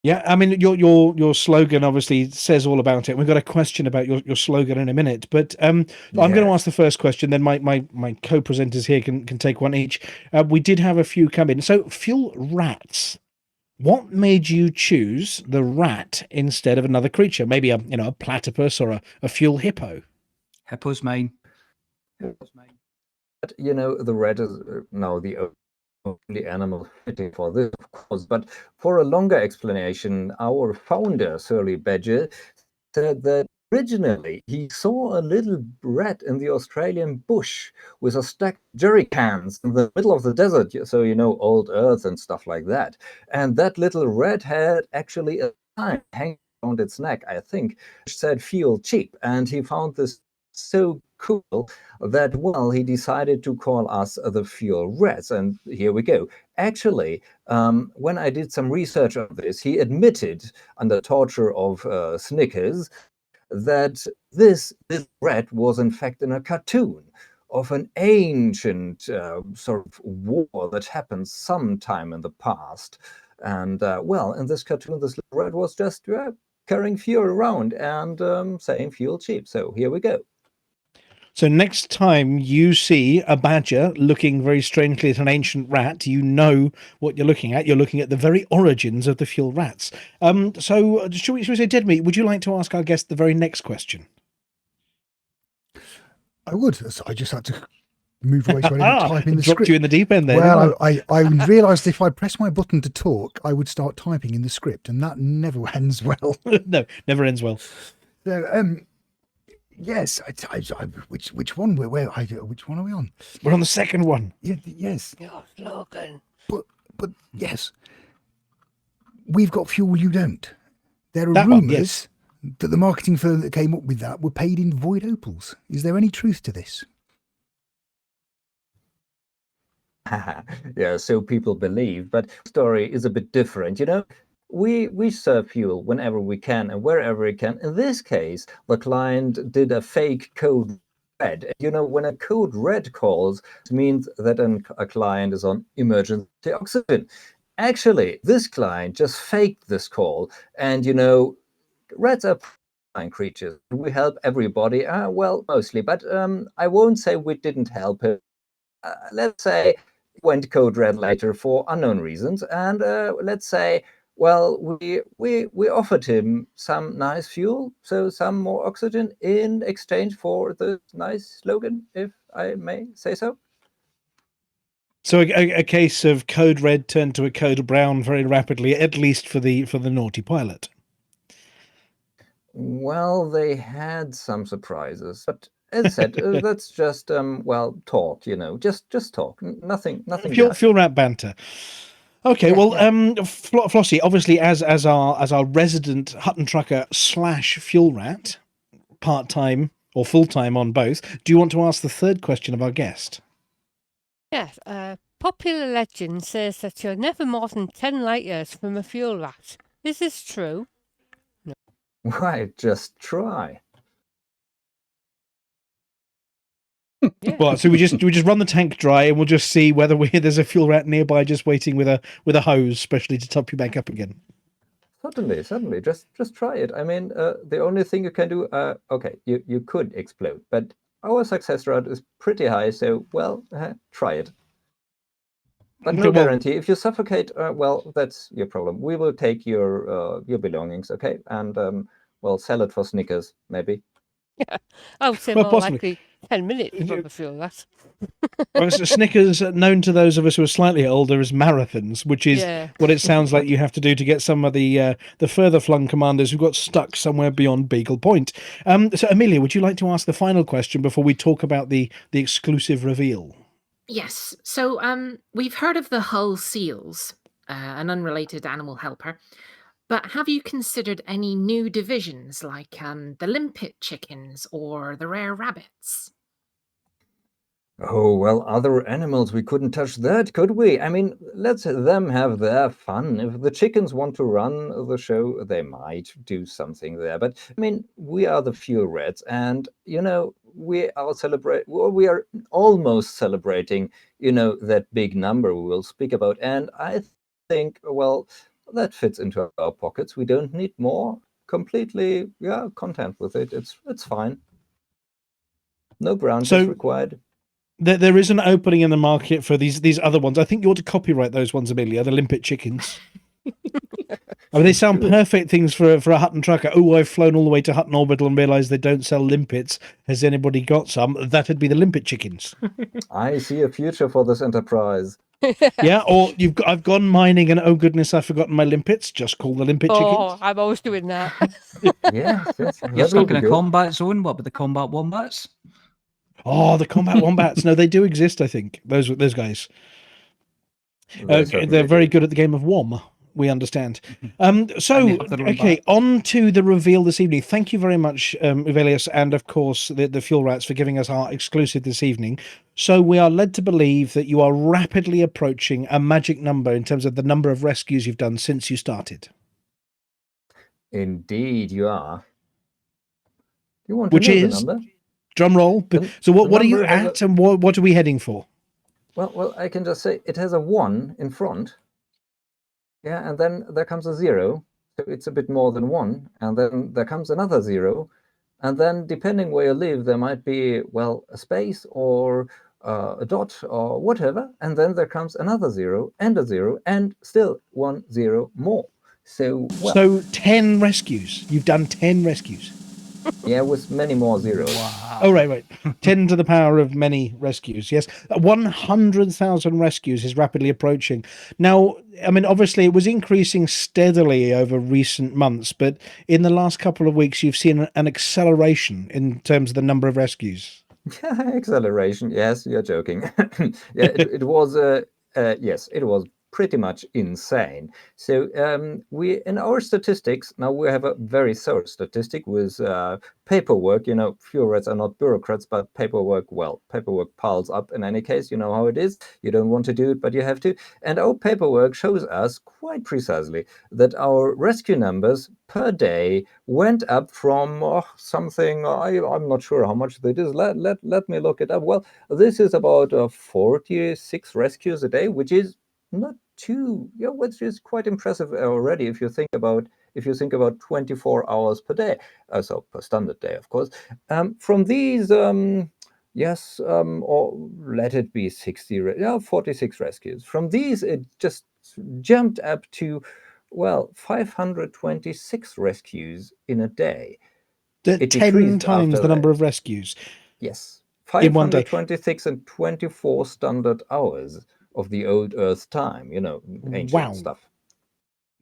Yeah, I mean, your slogan obviously says all about it. We've got a question about your slogan in a minute, but I'm going to ask the first question, then my co-presenters here can take one each. We did have a few come in. So, Fuel Rats, what made you choose the rat instead of another creature? Maybe a platypus or a fuel hippo? Hippo's mine. But, the rat is now the only animal fitting for this, of course. But for a longer explanation, our founder, Surly Badger, said that originally he saw a little rat in the Australian bush with a stack of jerry cans in the middle of the desert, so old earth and stuff like that. And that little rat had actually a sign hanging around its neck, I think, which said "Feel cheap," and he found this so cool that, well, he decided to call us the Fuel Rats, and here we go. Actually, when I did some research on this, he admitted under torture of Snickers that this rat was in fact in a cartoon of an ancient sort of war that happened sometime in the past. And well, in this cartoon, this little rat was just carrying fuel around and saying "fuel cheap." So here we go. So next time you see a badger looking very strangely at an ancient rat, you know what you're looking at. You're looking at the very origins of the Fuel Rats. So should we say, Deadmeat, would you like to ask our guest the very next question? I would. I just had to move away so I didn't type in the dropped script. You in the deep end there. Well, I realised if I press my button to talk, I would start typing in the script, and that never ends well. No, never ends well. So, yes, which one? Which one are we on? We're on the second one. Yeah, yes. Your slogan. But yes, we've got fuel you don't. There are That one, rumours that the marketing firm that came up with that were paid in void opals. Is there any truth to this? Yeah, so people believe, but the story is a bit different. We serve fuel whenever we can and wherever we can. In this case, the client did a fake code red. When a code red calls, it means that a client is on emergency oxygen. Actually, this client just faked this call. And, rats are fine creatures. We help everybody. Well, mostly. But I won't say we didn't help him. Let's say went code red later for unknown reasons. And let's say, well, we offered him some nice fuel, so some more oxygen in exchange for the nice slogan, if I may say so. So a case of code red turned to a code brown very rapidly, at least for the naughty pilot. Well, they had some surprises, but as I said, that's just talk. Just talk. Nothing. Fuel rat banter. Okay, well, Flossy, obviously, as our resident Hutton trucker / fuel rat, part-time or full-time on both, do you want to ask the third question of our guest? Yes, popular legend says that you're never more than 10 light years from a fuel rat. Is this true? No. Why, just try. Yeah. Well, so we just run the tank dry, and we'll just see whether there's a fuel rat nearby, just waiting with a hose, especially to top you back up again. Certainly. Just try it. I mean, the only thing you can do, okay, you could explode, but our success rate is pretty high, so, well, try it. But no guarantee. If you suffocate, well, that's your problem. We will take your belongings, okay? And, well, sell it for Snickers, maybe. Yeah, I would say Well, more possibly. likely 10 minutes from a feel that. Well, Snickers, known to those of us who are slightly older as marathons, which is Yeah. what it sounds like you have to do to get some of the further flung commanders who got stuck somewhere beyond Beagle Point. So, Amelia, would you like to ask the final question before we talk about the exclusive reveal? Yes. So, we've heard of the hull seals, an unrelated animal helper. But have you considered any new divisions like the limpet chickens or the rare rabbits? Oh, well, other animals, we couldn't touch that, could we? I mean, let's them have their fun. If the chickens want to run the show, they might do something there. But, I mean, we are the few reds, and, we are almost celebrating, that big number we will speak about. And I think, well, that fits into our pockets. We don't need more. Completely, content with it. It's fine. No branches required. There is an opening in the market for these other ones. I think you ought to copyright those ones, Amelia, the limpet chickens. I mean, they sound perfect things for a Hutton trucker. Oh, I've flown all the way to Hutton Orbital and realised they don't sell limpets. Has anybody got some? That'd be the limpet chickens. I see a future for this enterprise. Yeah, or I've gone mining and oh goodness, I've forgotten my limpets. Just call the limpet chickens. Oh, I'm always doing that. Yes. You're stuck in a combat zone. What about the combat wombats? Oh, the combat wombats. No, they do exist, I think. Those guys. They're very good at the game of WOM, we understand. So, okay, on to the reveal this evening. Thank you very much, Uvelius, and of course the Fuel Rats for giving us our exclusive this evening. So we are led to believe that you are rapidly approaching a magic number in terms of the number of rescues you've done since you started. Indeed, you are. You want to know the number? Drum roll. So what are you at and what are we heading for? Well, I can just say it has a 1 in front. Yeah, and then there comes a 0. So it's a bit more than 1. And then there comes another 0. And then depending where you live, there might be, well, a space or a dot or whatever. And then there comes another 0 and a 0 and still 1 0 more. So, well, so 10 rescues. You've done 10 rescues. Yeah, with many more zeros. Wow. Oh, right. 10 to the power of many rescues. Yes. 100,000 rescues is rapidly approaching. Now, I mean, obviously it was increasing steadily over recent months, but in the last couple of weeks, you've seen an acceleration in terms of the number of rescues. Acceleration. Yes, you're joking. Yeah, it was, yes, it was pretty much insane. So we, in our statistics, now we have a very thorough statistic with paperwork. Fuel rats are not bureaucrats, but paperwork piles up in any case. You know how it is. You don't want to do it, but you have to. And our paperwork shows us quite precisely that our rescue numbers per day went up from something, I'm not sure how much that is. Let me look it up. Well, this is about 46 rescues a day, which is not too, which is quite impressive already if you think about 24 hours per day, so per standard day, of course. From these, yes, or let it be 46 rescues. From these, it just jumped up to, well, 526 rescues in a day. 10 times the number of rescues. Yes, 526 and 24 standard hours of the old Earth time, ancient stuff.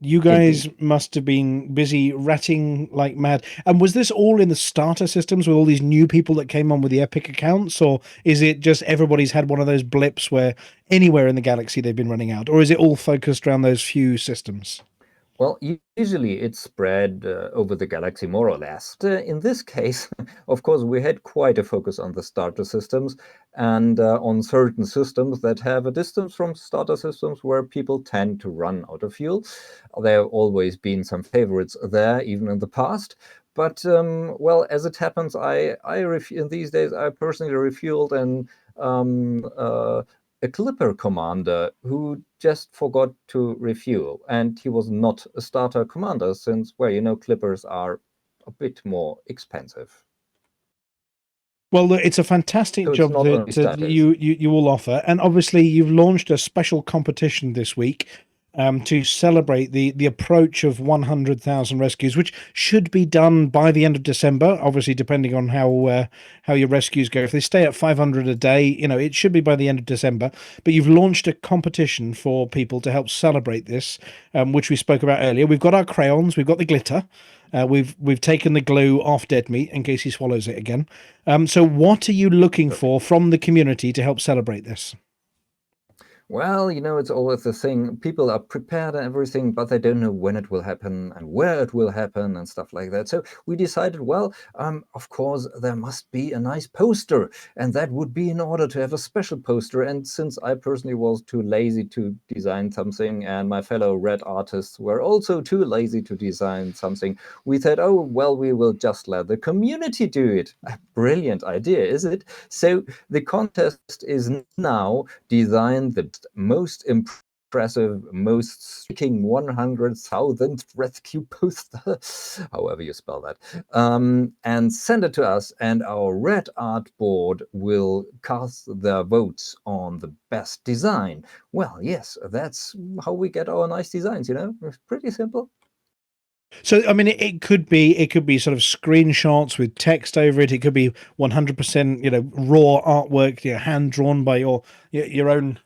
You guys must have been busy ratting like mad. And was this all in the starter systems with all these new people that came on with the Epic accounts? Or is it just everybody's had one of those blips where anywhere in the galaxy they've been running out? Or is it all focused around those few systems? Well, usually it's spread over the galaxy, more or less. In this case, of course, we had quite a focus on the starter systems and on certain systems that have a distance from starter systems where people tend to run out of fuel. There have always been some favorites there, even in the past. But, well, as it happens, in these days, I personally refueled and a clipper commander who just forgot to refuel, and he was not a starter commander since, well, clippers are a bit more expensive. Well, look, it's a fantastic So it's job not only that starters. you all offer, and obviously you've launched a special competition this week to celebrate the approach of 100,000 rescues, which should be done by the end of December. Obviously, depending on how your rescues go. If they stay at 500 a day, it should be by the end of December. But you've launched a competition for people to help celebrate this, which we spoke about earlier. We've got our crayons, we've got the glitter. We've taken the glue off dead meat in case he swallows it again. So what are you looking for from the community to help celebrate this? Well, it's always the thing. People are prepared and everything, but they don't know when it will happen and where it will happen and stuff like that. So we decided, well, of course, there must be a nice poster, and that would be in order to have a special poster. And since I personally was too lazy to design something, and my fellow red artists were also too lazy to design something, we said, oh, well, we will just let the community do it. A brilliant idea, is it? So the contest is now design the most impressive, most striking 100,000th rescue poster, however you spell that, and send it to us, and our red art board will cast their votes on the best design. Well, yes, that's how we get our nice designs, It's pretty simple. So, I mean, it could be sort of screenshots with text over it. It could be 100%, raw artwork, hand drawn by your own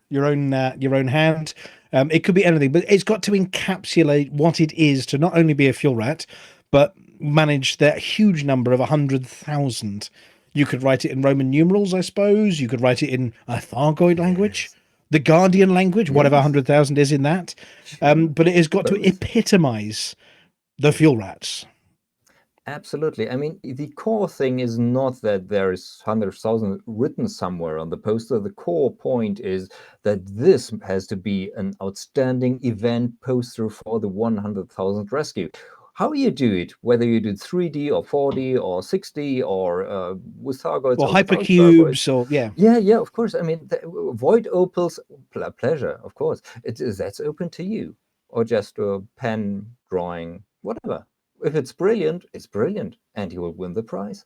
hand. It could be anything, but it's got to encapsulate what it is to not only be a fuel rat, but manage that huge number of 100,000. You could write it in Roman numerals, I suppose. You could write it in a Thargoid language, the Guardian language, whatever 100,000 is in that. But it has got to epitomize the fuel rats. Absolutely. I mean, the core thing is not that there is 100,000 written somewhere on the poster. The core point is that this has to be an outstanding event poster for the 100,000th rescue. How you do it, whether you do 3D or 4D or 6D or with Thargoids or without hypercubes, Thargoids. or Yeah, of course. I mean, void opals, pleasure, of course. That's open to you, or just a pen drawing, whatever. If it's brilliant, it's brilliant, and you will win the prize.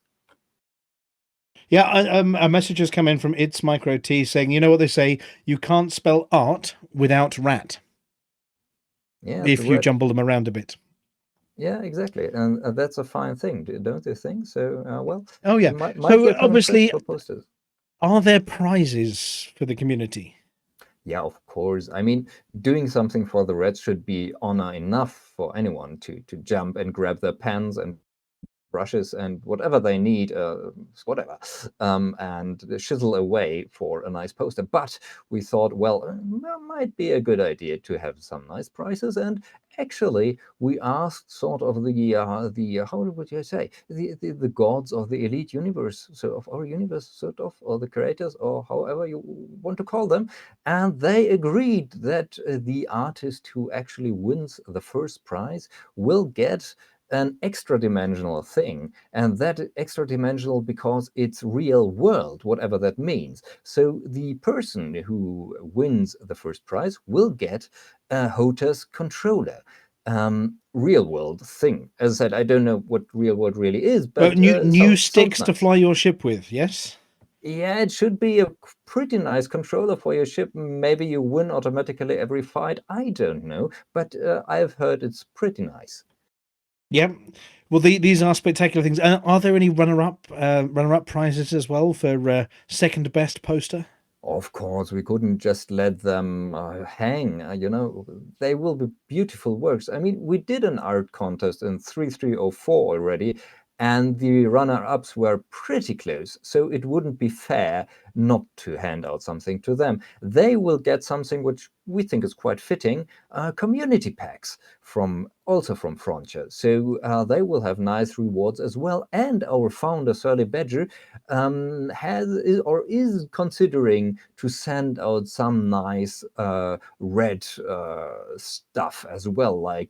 Yeah, a message has come in from It's Micro T saying, you know what they say, you can't spell art without rat. Yeah, if you jumble them around a bit. Yeah, exactly, and that's a fine thing, don't you think? So, well. Oh yeah. So obviously, are there prizes for the community? Yeah, of course. I mean, doing something for the Reds should be honor enough for anyone to jump and grab their pens and brushes and whatever they need, whatever, and chisel away for a nice poster. But we thought, well, that might be a good idea to have some nice prizes. And actually, we asked sort of the how would you say, the gods of the elite universe, so of our universe, sort of, or the creators, or however you want to call them, and they agreed that the artist who actually wins the first prize will get an extra dimensional thing, and that extra dimensional because it's real world, whatever that means. So the person who wins the first prize will get a HOTAS controller, real world thing. As I said, I don't know what real world really is, but new sticks to fly your ship with. Yes. Yeah, it should be a pretty nice controller for your ship. Maybe you win automatically every fight. I don't know, but I've heard it's pretty nice. Yeah, well, these are spectacular things. Are there any runner-up prizes as well for second best poster? Of course, we couldn't just let them hang. They will be beautiful works. I mean, we did an art contest in 3304 already, and the runner-ups were pretty close. So it wouldn't be fair not to hand out something to them. They will get something which we think is quite fitting, community packs also from Frontier. So they will have nice rewards as well. And our founder, Surly Badger, is considering to send out some nice red stuff as well, like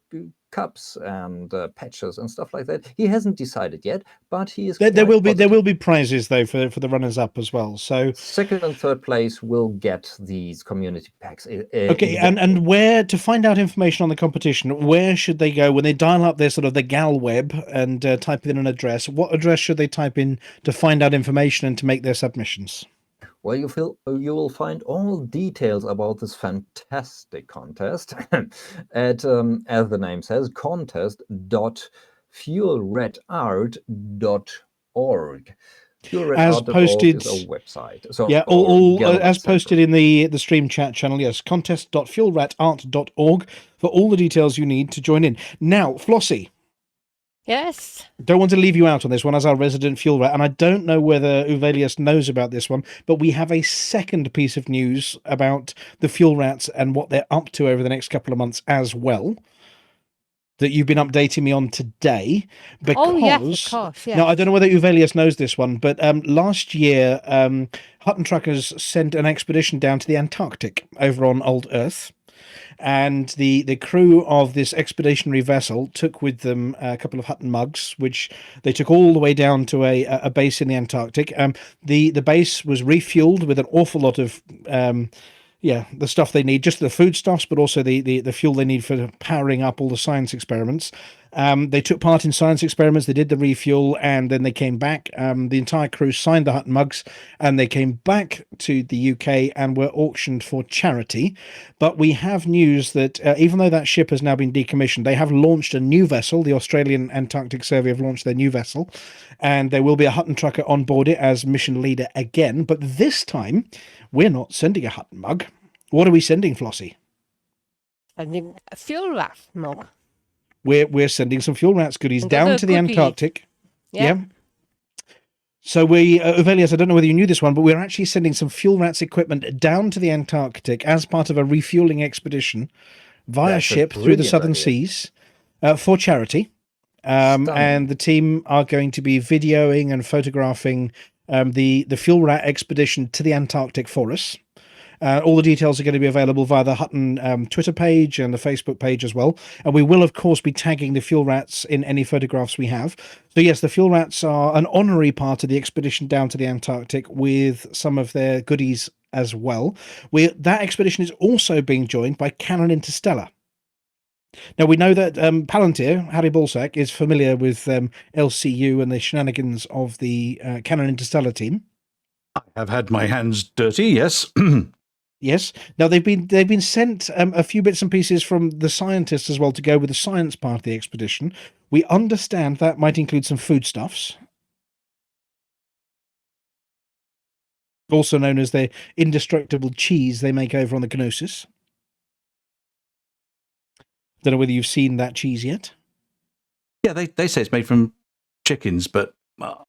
cups and patches and stuff like that. He hasn't decided yet, but he is. There will be positive. prizes though for the runners up as well. So Second and third place will get these community packs. okay, and where to find out information on the competition? Where should they go when they dial up their sort of the Gal web and type in an address? What address should they type in to find out information and to make their submissions? Well, you will find all details about this fantastic contest at, as the name says, contest.fuelredart.org. As posted is a website. So yeah, all as posted in the stream chat channel. Yes, contest.fuelredart.org for all the details you need to join in. Now, Flossy. Yes. Don't want to leave you out on this one as our resident fuel rat, and I don't know whether Uvelius knows about this one, but we have a second piece of news about the fuel rats and what they're up to over the next couple of months as well, that you've been updating me on today. Because, yes, of course, yes. Now, I don't know whether Uvelius knows this one, but last year, Hutton Truckers sent an expedition down to the Antarctic over on Old Earth. And the crew of this expeditionary vessel took with them a couple of Hutton mugs, which they took all the way down to a base in the Antarctic. The base was refueled with an awful lot of the stuff they need, just the foodstuffs, but also the fuel they need for powering up all the science experiments. They took part in science experiments, they did the refuel, and then they came back. The entire crew signed the Hutton mugs, and they came back to the UK and were auctioned for charity. But we have news that even though that ship has now been decommissioned, they have launched a new vessel. The Australian Antarctic Survey have launched their new vessel, and there will be a Hutton trucker on board it as mission leader again. But this time, we're not sending a Hutton mug. What are we sending, Flossy? Sending a fuel rat mug. We're sending some fuel rats goodies And down other to the goodies. Antarctic. Yeah. So we, Uvelius, I don't know whether you knew this one, but we're actually sending some fuel rats equipment down to the Antarctic as part of a refueling expedition via That's a ship through the brilliant southern idea. seas for charity. And the team are going to be videoing and photographing the fuel rat expedition to the Antarctic for us. All the details are going to be available via the Hutton Twitter page and the Facebook page as well. And we will, of course, be tagging the fuel rats in any photographs we have. So, yes, the fuel rats are an honorary part of the expedition down to the Antarctic with some of their goodies as well. That expedition is also being joined by Canon Interstellar. Now, we know that Palantir, Harry Balsack, is familiar with LCU and the shenanigans of the Canon Interstellar team. I have had my hands dirty, yes. Yes. Now they've been sent a few bits and pieces from the scientists as well to go with the science part of the expedition. We understand that might include some foodstuffs, also known as the indestructible cheese they make over on the Kenosis. Don't know whether you've seen that cheese yet. Yeah, they say it's made from chickens, but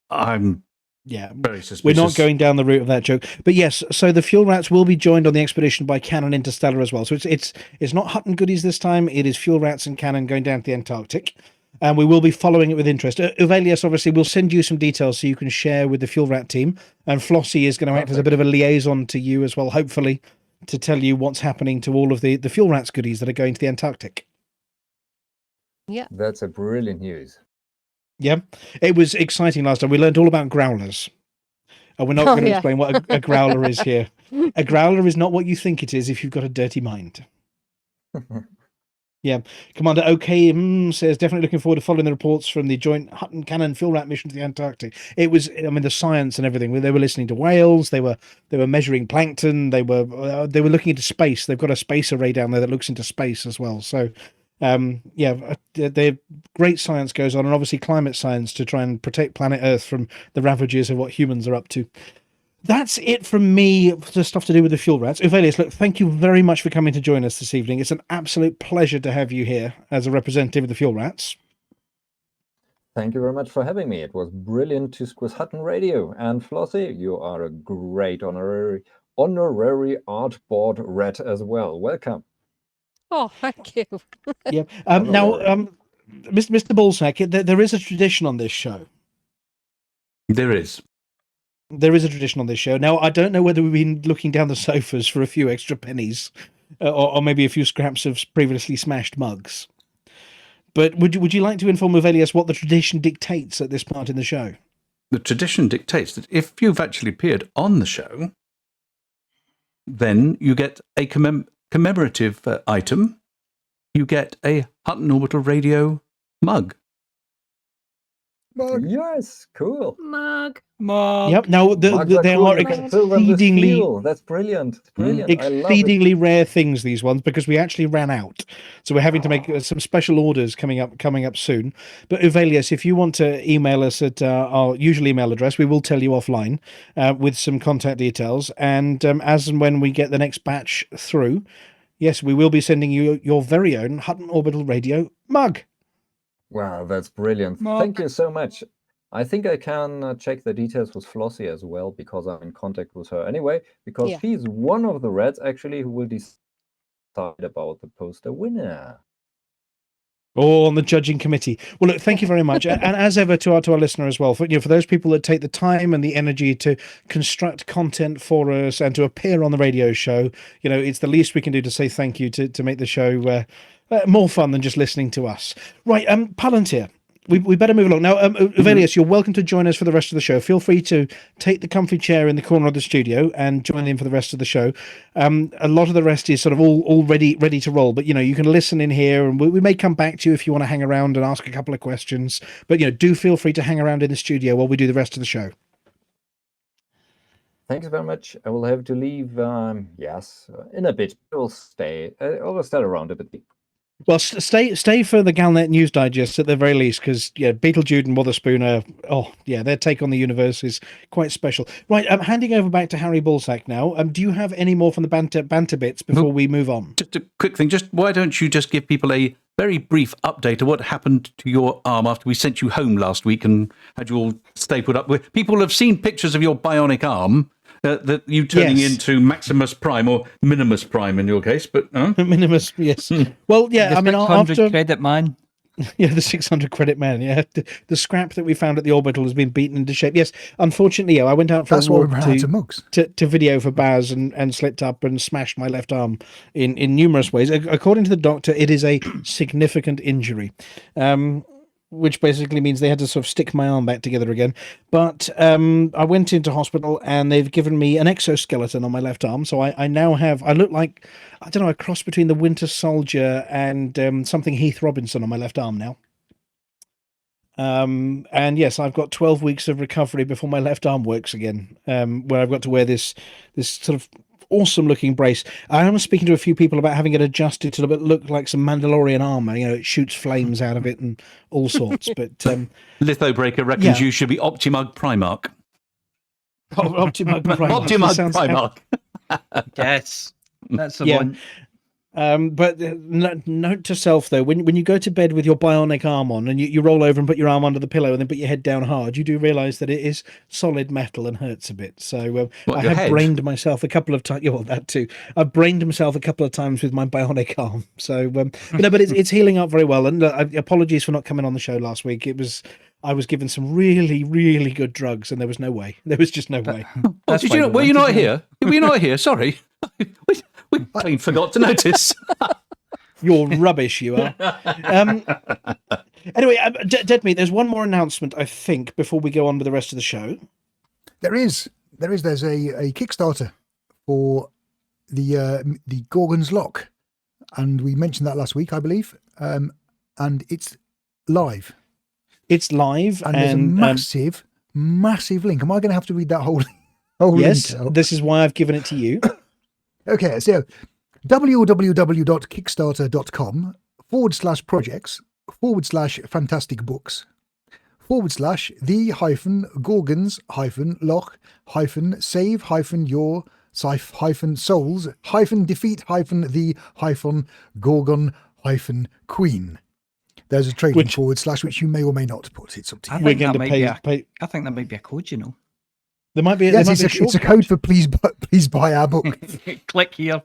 I'm very suspicious. We're not going down the route of that joke. But yes, so the fuel rats will be joined on the expedition by Canon Interstellar as well. So it's not Hutton goodies this time. It is fuel rats and Canon going down to the Antarctic. And we will be following it with interest. Uvelius, obviously, will send you some details so you can share with the fuel rat team. And Flossy is going to act as a bit of a liaison to you as well, hopefully, to tell you what's happening to all of the fuel rats goodies that are going to the Antarctic. Yeah. That's a brilliant news. Yeah, it was exciting last time. We learned all about growlers. And we're not going to explain what a growler is here. A growler is not what you think it is if you've got a dirty mind. Yeah. Commander OK says, definitely looking forward to following the reports from the joint Hutton Cannon fuel rat mission to the Antarctic. It was, the science and everything. They were listening to whales. They were measuring plankton. They were looking into space. They've got a space array down there that looks into space as well. So, the great science goes on, and obviously climate science to try and protect planet Earth from the ravages of what humans are up to. That's it from me for the stuff to do with the fuel rats. Uvelius, look, thank you very much for coming to join us this evening. It's an absolute pleasure to have you here as a representative of the fuel rats. Thank you very much for having me. It was brilliant to squiz Hutton Radio. And Flossy, you are a great honorary artboard rat as well. Welcome. Oh, thank you. Yeah. Now, Mr. Balsack, there is a tradition on this show. There is. There is a tradition on this show. Now, I don't know whether we've been looking down the sofas for a few extra pennies or maybe a few scraps of previously smashed mugs. But would you like to inform Uvelius what the tradition dictates at this part in the show? The tradition dictates that if you've actually appeared on the show, then you get a commemorative item. You get a Hutton Orbital radio mug. Yes, cool. Mug. Yep. Now they cool. are You can fill them with exceedingly fuel. That's brilliant. It's brilliant. I love it. exceedingly rare things, these ones, because we actually ran out. So we're having to make some special orders coming up soon. But Uvelius, if you want to email us at our usual email address, we will tell you offline with some contact details. And as and when we get the next batch through, yes, we will be sending you your very own Hutton Orbital radio mug. Wow, that's brilliant. Thank you so much. I think I can check the details with Flossy as well, because I'm in contact with her anyway, because Yeah. she's one of the reds actually who will decide about the poster winner. Or on the judging committee. Well, look, thank you very much, and as ever to our listener as well. For those people that take the time and the energy to construct content for us and to appear on the radio show, it's the least we can do to say thank you to make the show more fun than just listening to us. Right, Palantir. We better move along now. Uvelius, you're welcome to join us for the rest of the show. Feel free to take the comfy chair in the corner of the studio and join in for the rest of the show. A lot of the rest is sort of all ready to roll, but you can listen in here, and we may come back to you if you want to hang around and ask a couple of questions. But do feel free to hang around in the studio while we do the rest of the show. Thanks very much. I will have to leave. Yes, in a bit. I will stay. I will stay around a bit. Well, stay for the Galnet News Digest at the very least, because Beetlejude and Wotherspoon their take on the universe is quite special. Right, I'm handing over back to Harry Balzac now. Do you have any more from the banter bits before we move on? Just a quick thing. Why don't you just give people a very brief update of what happened to your arm after we sent you home last week and had you all stapled up? People have seen pictures of your bionic arm. That you turning into Maximus Prime or Minimus Prime in your case, but Minimus, yes. Well, yeah, The 600 credit man. Yeah, the 600 credit man. Yeah, the scrap that we found at the orbital has been beaten into shape. Yes, unfortunately, I went out for That's a why we walk ran out of mugs. to video for Baz and slipped up and smashed my left arm in numerous ways. According to the doctor, it is a significant injury. Which basically means they had to sort of stick my arm back together again. But I went into hospital and they've given me an exoskeleton on my left arm. So I now have, I look like, I don't know, a cross between the Winter Soldier and something Heath Robinson on my left arm now. And yes, I've got 12 weeks of recovery before my left arm works again, where I've got to wear this sort of awesome looking brace. I am speaking to a few people about having it adjusted to look like some Mandalorian armor. It shoots flames out of it and all sorts. But Lithobreaker reckons you should be Optimug Primarch. Optimug Primarch. Yes, that's the one. But note to self though, when you go to bed with your bionic arm on and you roll over and put your arm under the pillow and then put your head down hard, you do realise that it is solid metal and hurts a bit. So I have brained myself a couple of times. That too. I've brained myself a couple of times with my bionic arm. So but it's healing up very well. And apologies for not coming on the show last week. I was given some really, really good drugs, and there was no way. There was just no way. Did you? Were you not here? Were you not here? Sorry. We plain forgot to notice. You're rubbish, you are. Anyway, Dead Meat, there's one more announcement, I think, before we go on with the rest of the show. There's a Kickstarter for the Gorgon's Lock, and we mentioned that last week, I believe. And it's live. It's live, and there's a massive link. Am I going to have to read that whole yes, link out? This is why I've given it to you. Okay, so www.kickstarter.com/projects/fantastic books /the-Gorgons-Loch-save-your-Scythe-the-Gorgon-Queen. There's a trading / which you may or may not put. It's up to you. I think that might be a code, There might be. Yes, it's a code for please buy our book. Click here.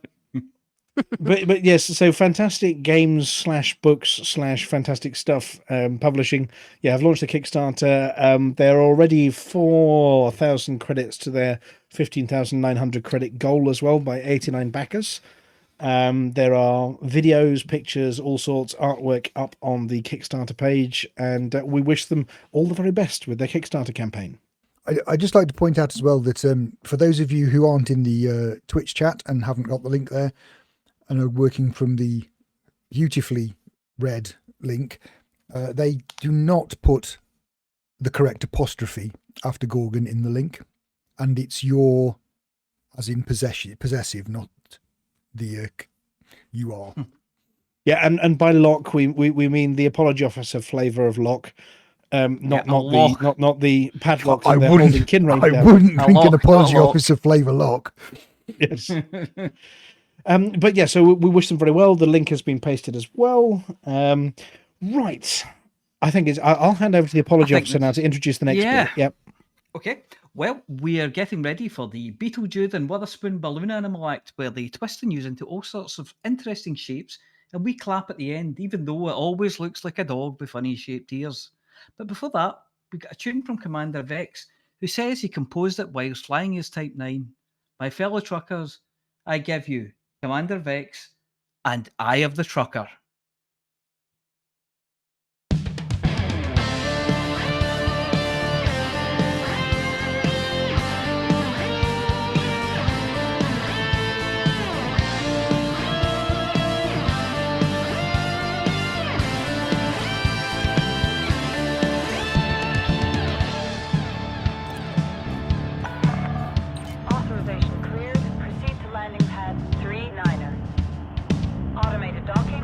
but yes, so fantastic games /books /fantastic stuff publishing. Yeah, I've launched a Kickstarter. There are already 4,000 credits to their 15,900 credit goal as well by 89 backers. There are videos, pictures, all sorts, artwork up on the Kickstarter page, and we wish them all the very best with their Kickstarter campaign. I'd just like to point out as well that for those of you who aren't in the Twitch chat and haven't got the link there and are working from the beautifully read link, they do not put the correct apostrophe after Gorgon in the link, and it's your, as in possessive, not the you are. Yeah, and by lock we mean the apology officer flavour of lock. Not the padlock that they're holding Kinraid down. I wouldn't drink an apology officer flavour lock. Yes. But yeah, so we wish them very well. The link has been pasted as well. Right. I think I'll hand over to the apology officer now to introduce the next bit. Yep. Okay. Well, we are getting ready for the Beetlejude and Wotherspoon Balloon Animal Act, where they twist the news into all sorts of interesting shapes, and we clap at the end, even though it always looks like a dog with funny shaped ears. But before that, we got a tune from Commander Vex, who says he composed it whilst flying his Type 9. My fellow truckers, I give you Commander Vex and Eye of the Trucker. Authorization cleared. Proceed to landing pad 39er. Automated docking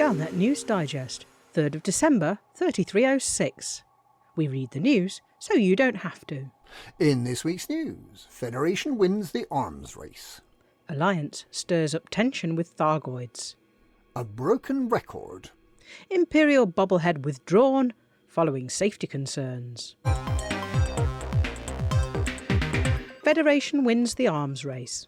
Galnet News Digest, 3rd of December, 3306. We read the news so you don't have to. In this week's news, Federation wins the arms race. Alliance stirs up tension with Thargoids. A broken record. Imperial bobblehead withdrawn following safety concerns. Federation wins the arms race.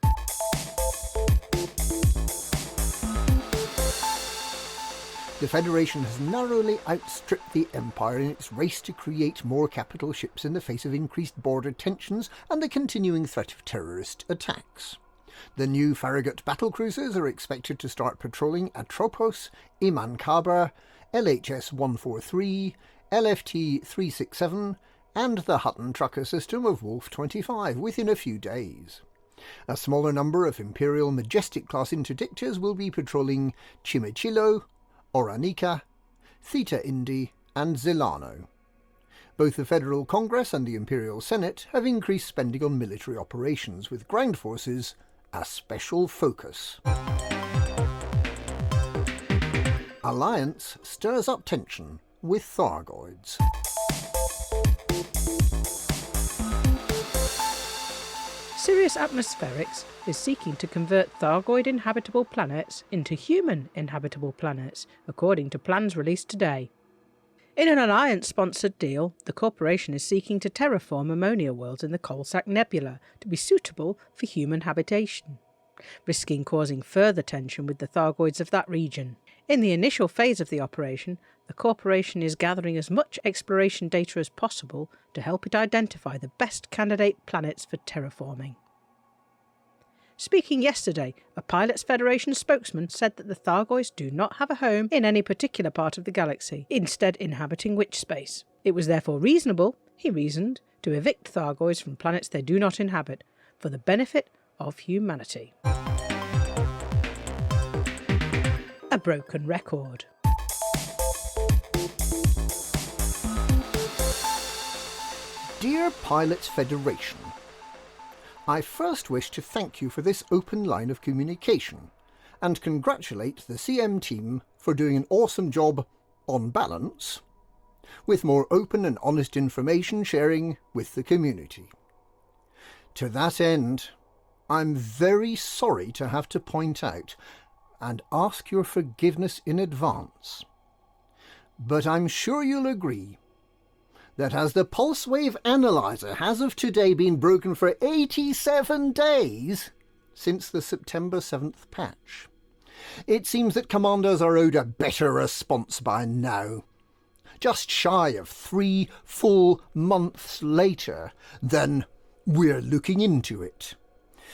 The Federation has narrowly outstripped the Empire in its race to create more capital ships in the face of increased border tensions and the continuing threat of terrorist attacks. The new Farragut battlecruisers are expected to start patrolling Atropos, Iman Kaber, LHS-143, LFT-367 and the Hutton trucker system of Wolf 25 within a few days. A smaller number of Imperial Majestic-class interdictors will be patrolling Chimichillo, Oranica, Theta Indi and Zilano. Both the Federal Congress and the Imperial Senate have increased spending on military operations, with ground forces a special focus. Alliance stirs up tension with Thargoids. Sirius Atmospherics is seeking to convert Thargoid inhabitable planets into human inhabitable planets, according to plans released today. In an Alliance-sponsored deal, the corporation is seeking to terraform ammonia worlds in the Coalsack Nebula to be suitable for human habitation, risking causing further tension with the Thargoids of that region. In the initial phase of the operation, the corporation is gathering as much exploration data as possible to help it identify the best candidate planets for terraforming. Speaking yesterday, a Pilots Federation spokesman said that the Thargoids do not have a home in any particular part of the galaxy, instead inhabiting witch space. It was therefore reasonable, he reasoned, to evict Thargoids from planets they do not inhabit, for the benefit of humanity. A broken record. Dear Pilots Federation, I first wish to thank you for this open line of communication and congratulate the CM team for doing an awesome job, on balance, with more open and honest information sharing with the community. To that end, I'm very sorry to have to point out and ask your forgiveness in advance, but I'm sure you'll agree that as the pulse wave analyzer has of today been broken for 87 days since the September 7th patch, it seems that commanders are owed a better response by now. Just shy of 3 full months later than we're looking into it.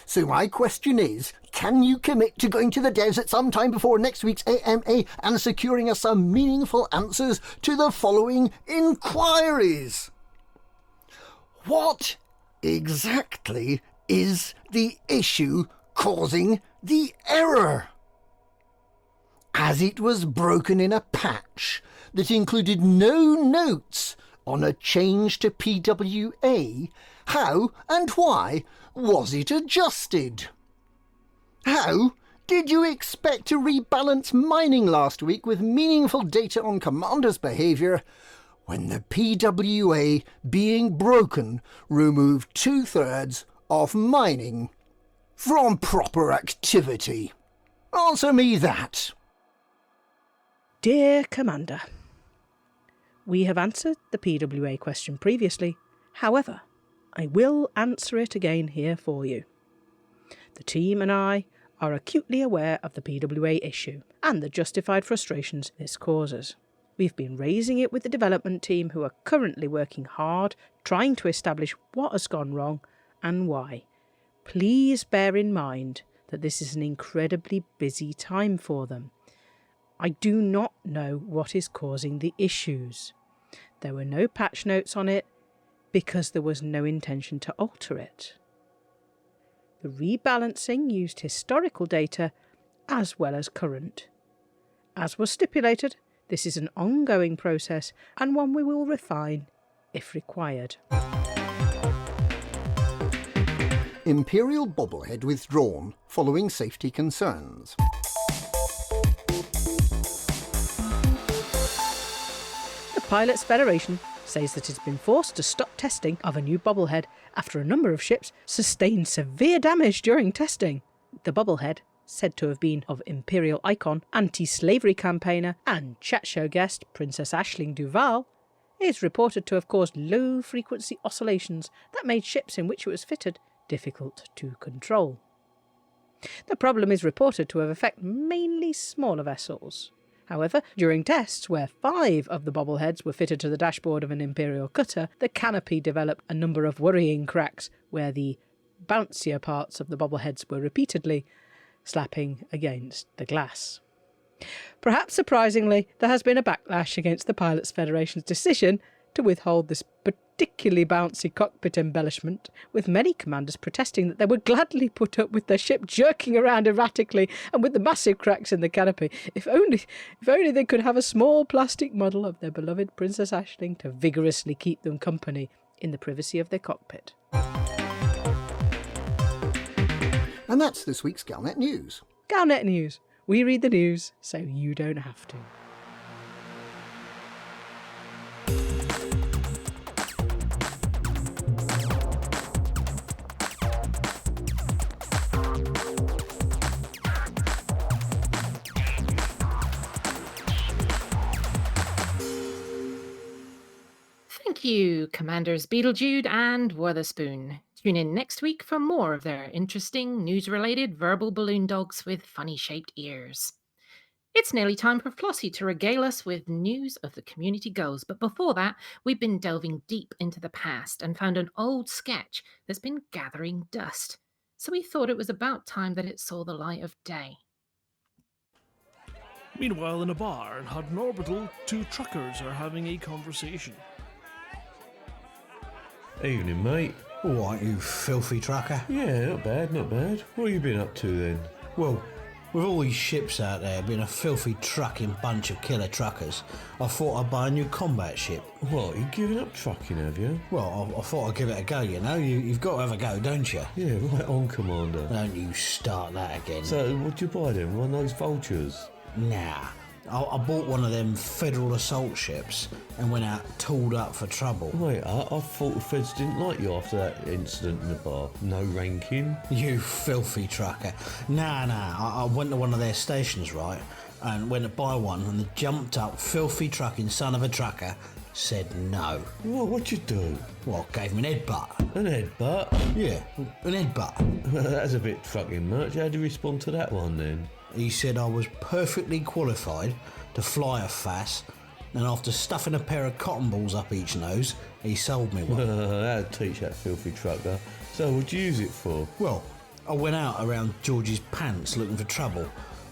So my question is, can you commit to going to the devs at some time before next week's AMA and securing us some meaningful answers to the following inquiries? What exactly is the issue causing the error? As it was broken in a patch that included no notes on a change to PWA, how and why was it adjusted? How did you expect to rebalance mining last week with meaningful data on commanders' behaviour when the PWA being broken removed 2/3 of mining from proper activity? Answer me that. Dear Commander, we have answered the PWA question previously. However, I will answer it again here for you. The team and I are acutely aware of the PWA issue and the justified frustrations this causes. We've been raising it with the development team, who are currently working hard trying to establish what has gone wrong and why. Please bear in mind that this is an incredibly busy time for them. I do not know what is causing the issues. There were no patch notes on it because there was no intention to alter it. The rebalancing used historical data as well as current. As was stipulated, this is an ongoing process and one we will refine if required. Imperial bobblehead withdrawn following safety concerns. Pilots Federation says that it's been forced to stop testing of a new bobblehead after a number of ships sustained severe damage during testing. The bobblehead, said to have been of Imperial icon, anti-slavery campaigner and chat show guest Princess Aisling Duval, is reported to have caused low-frequency oscillations that made ships in which it was fitted difficult to control. The problem is reported to have affected mainly smaller vessels. However, during tests where 5 of the bobbleheads were fitted to the dashboard of an Imperial cutter, the canopy developed a number of worrying cracks where the bouncier parts of the bobbleheads were repeatedly slapping against the glass. Perhaps surprisingly, there has been a backlash against the Pilots Federation's decision to withhold this particularly bouncy cockpit embellishment, with many commanders protesting that they would gladly put up with their ship jerking around erratically and with the massive cracks in the canopy, if only they could have a small plastic model of their beloved Princess Aisling to vigorously keep them company in the privacy of their cockpit. And that's this week's Galnet News. Galnet News. We read the news so you don't have to. Thank you, Commanders Beetlejude and Wotherspoon. Tune in next week for more of their interesting, news-related verbal balloon dogs with funny-shaped ears. It's nearly time for Flossy to regale us with news of the community goals, but before that, we've been delving deep into the past and found an old sketch that's been gathering dust. So we thought it was about time that it saw the light of day. Meanwhile, in a bar in Hutton Orbital, 2 truckers are having a conversation. Evening, mate. All right, you filthy trucker. Yeah, not bad, not bad. What have you been up to then? Well, with all these ships out there being a filthy trucking bunch of killer truckers, I thought I'd buy a new combat ship. What, you giving up trucking, have you? Well, I thought I'd give it a go, you know. You've got to have a go, don't you? Yeah, right on, Commander. Don't you start that again. So, what'd you buy then? One of those vultures? Nah. I bought one of them Federal assault ships and went out tooled up for trouble. Wait, I thought the Feds didn't like you after that incident in the bar. No ranking? You filthy trucker. Nah, I went to one of their stations, right, and went to buy one, and the jumped up filthy trucking son of a trucker said no. What'd you do? Well, gave me an headbutt. An headbutt? Yeah, an headbutt. That's a bit fucking much. How'd you respond to that one then? He said I was perfectly qualified to fly a FAS, and after stuffing a pair of cotton balls up each nose, he sold me one. That'd teach that filthy trucker. So what'd you use it for? Well, I went out around George's pants looking for trouble.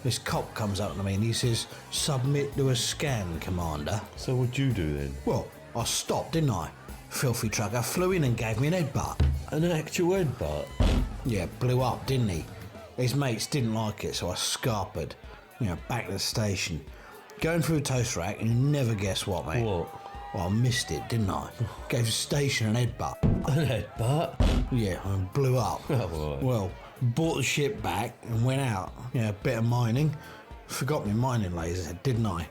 This cop comes up to me and he says, "Submit to a scan, Commander." So what'd you do then? Well, I stopped, didn't I? Filthy trucker flew in and gave me an headbutt. An actual headbutt? Yeah, blew up, didn't he? His mates didn't like it, so I scarpered. Back to the station. Going through the toast rack, and you never guess what, mate. What? Well, I missed it, didn't I? Gave the station an headbutt. An headbutt? Yeah, and blew up. Oh, right. Well, bought the ship back and went out. A bit of mining. Forgot my mining laser, didn't I?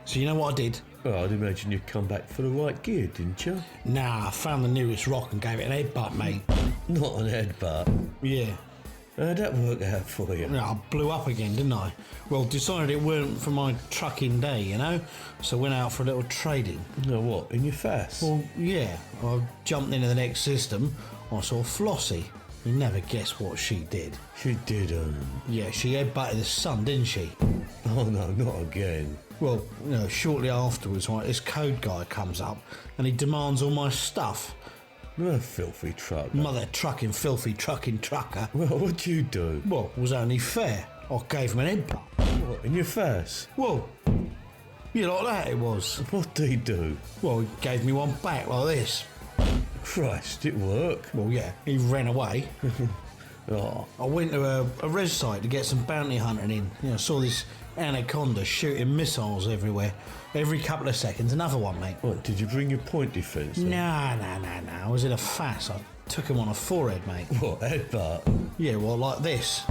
So you know what I did? Well, I'd imagine you'd come back for the right gear, didn't you? Nah, I found the nearest rock and gave it an headbutt, mate. Not an headbutt? Yeah. How'd that work out for you? I blew up again, didn't I? Well, decided it weren't for my trucking day, you know? So went out for a little trading. No, what, in your FAS? Well, yeah. I jumped into the next system. I saw Flossy. You never guess what she did. She did, Yeah, she headbutted the sun, didn't she? Oh, no, not again. Well, shortly afterwards, right, this code guy comes up and he demands all my stuff. A filthy trucker. Mother trucking, filthy trucking trucker. Well, what'd you do? Well, it was only fair. I gave him an headbutt. What, in your FAS? Well, yeah, like that it was. What did he do? Well, he gave me one back like this. Christ, it worked. Well, yeah, he ran away. Oh. I went to a res site to get some bounty hunting in. Saw this anaconda shooting missiles everywhere. Every couple of seconds, another one, mate. What, did you bring your point defence? Nah. I was in a FAS. I took him on a forehead, mate. What, headbutt? Yeah, well, like this.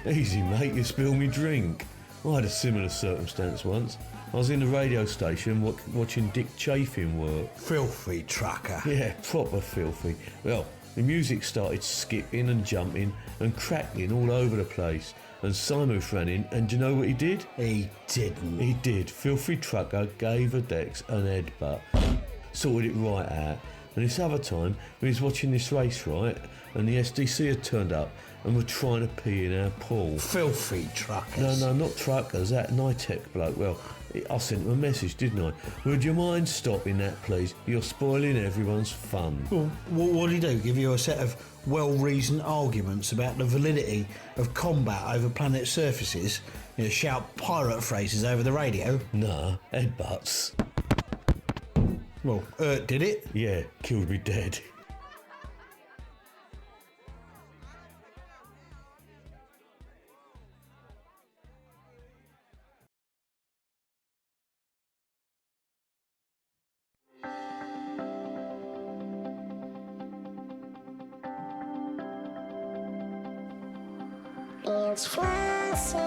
Easy, mate, you spill me drink. I had a similar circumstance once. I was in the radio station watching Dick Chafin work. Filthy trucker. Yeah, proper filthy. Well, the music started skipping and jumping and crackling all over the place. And Simon ran in, and do you know what he did? He didn't. He did. Filthy trucker gave the decks an headbutt. Sorted it right out. And this other time, we was watching this race, right? And the SDC had turned up and were trying to pee in our pool. Filthy truckers. No, not truckers, that Nitec bloke. Well, I sent him a message, didn't I? Would you mind stopping that, please? You're spoiling everyone's fun. Well, what did he do? Give you a set of well-reasoned arguments about the validity of combat over planet surfaces? You know, shout pirate phrases over the radio? Nah, headbutts. Well, did it? Yeah, killed me dead. It's Flossy.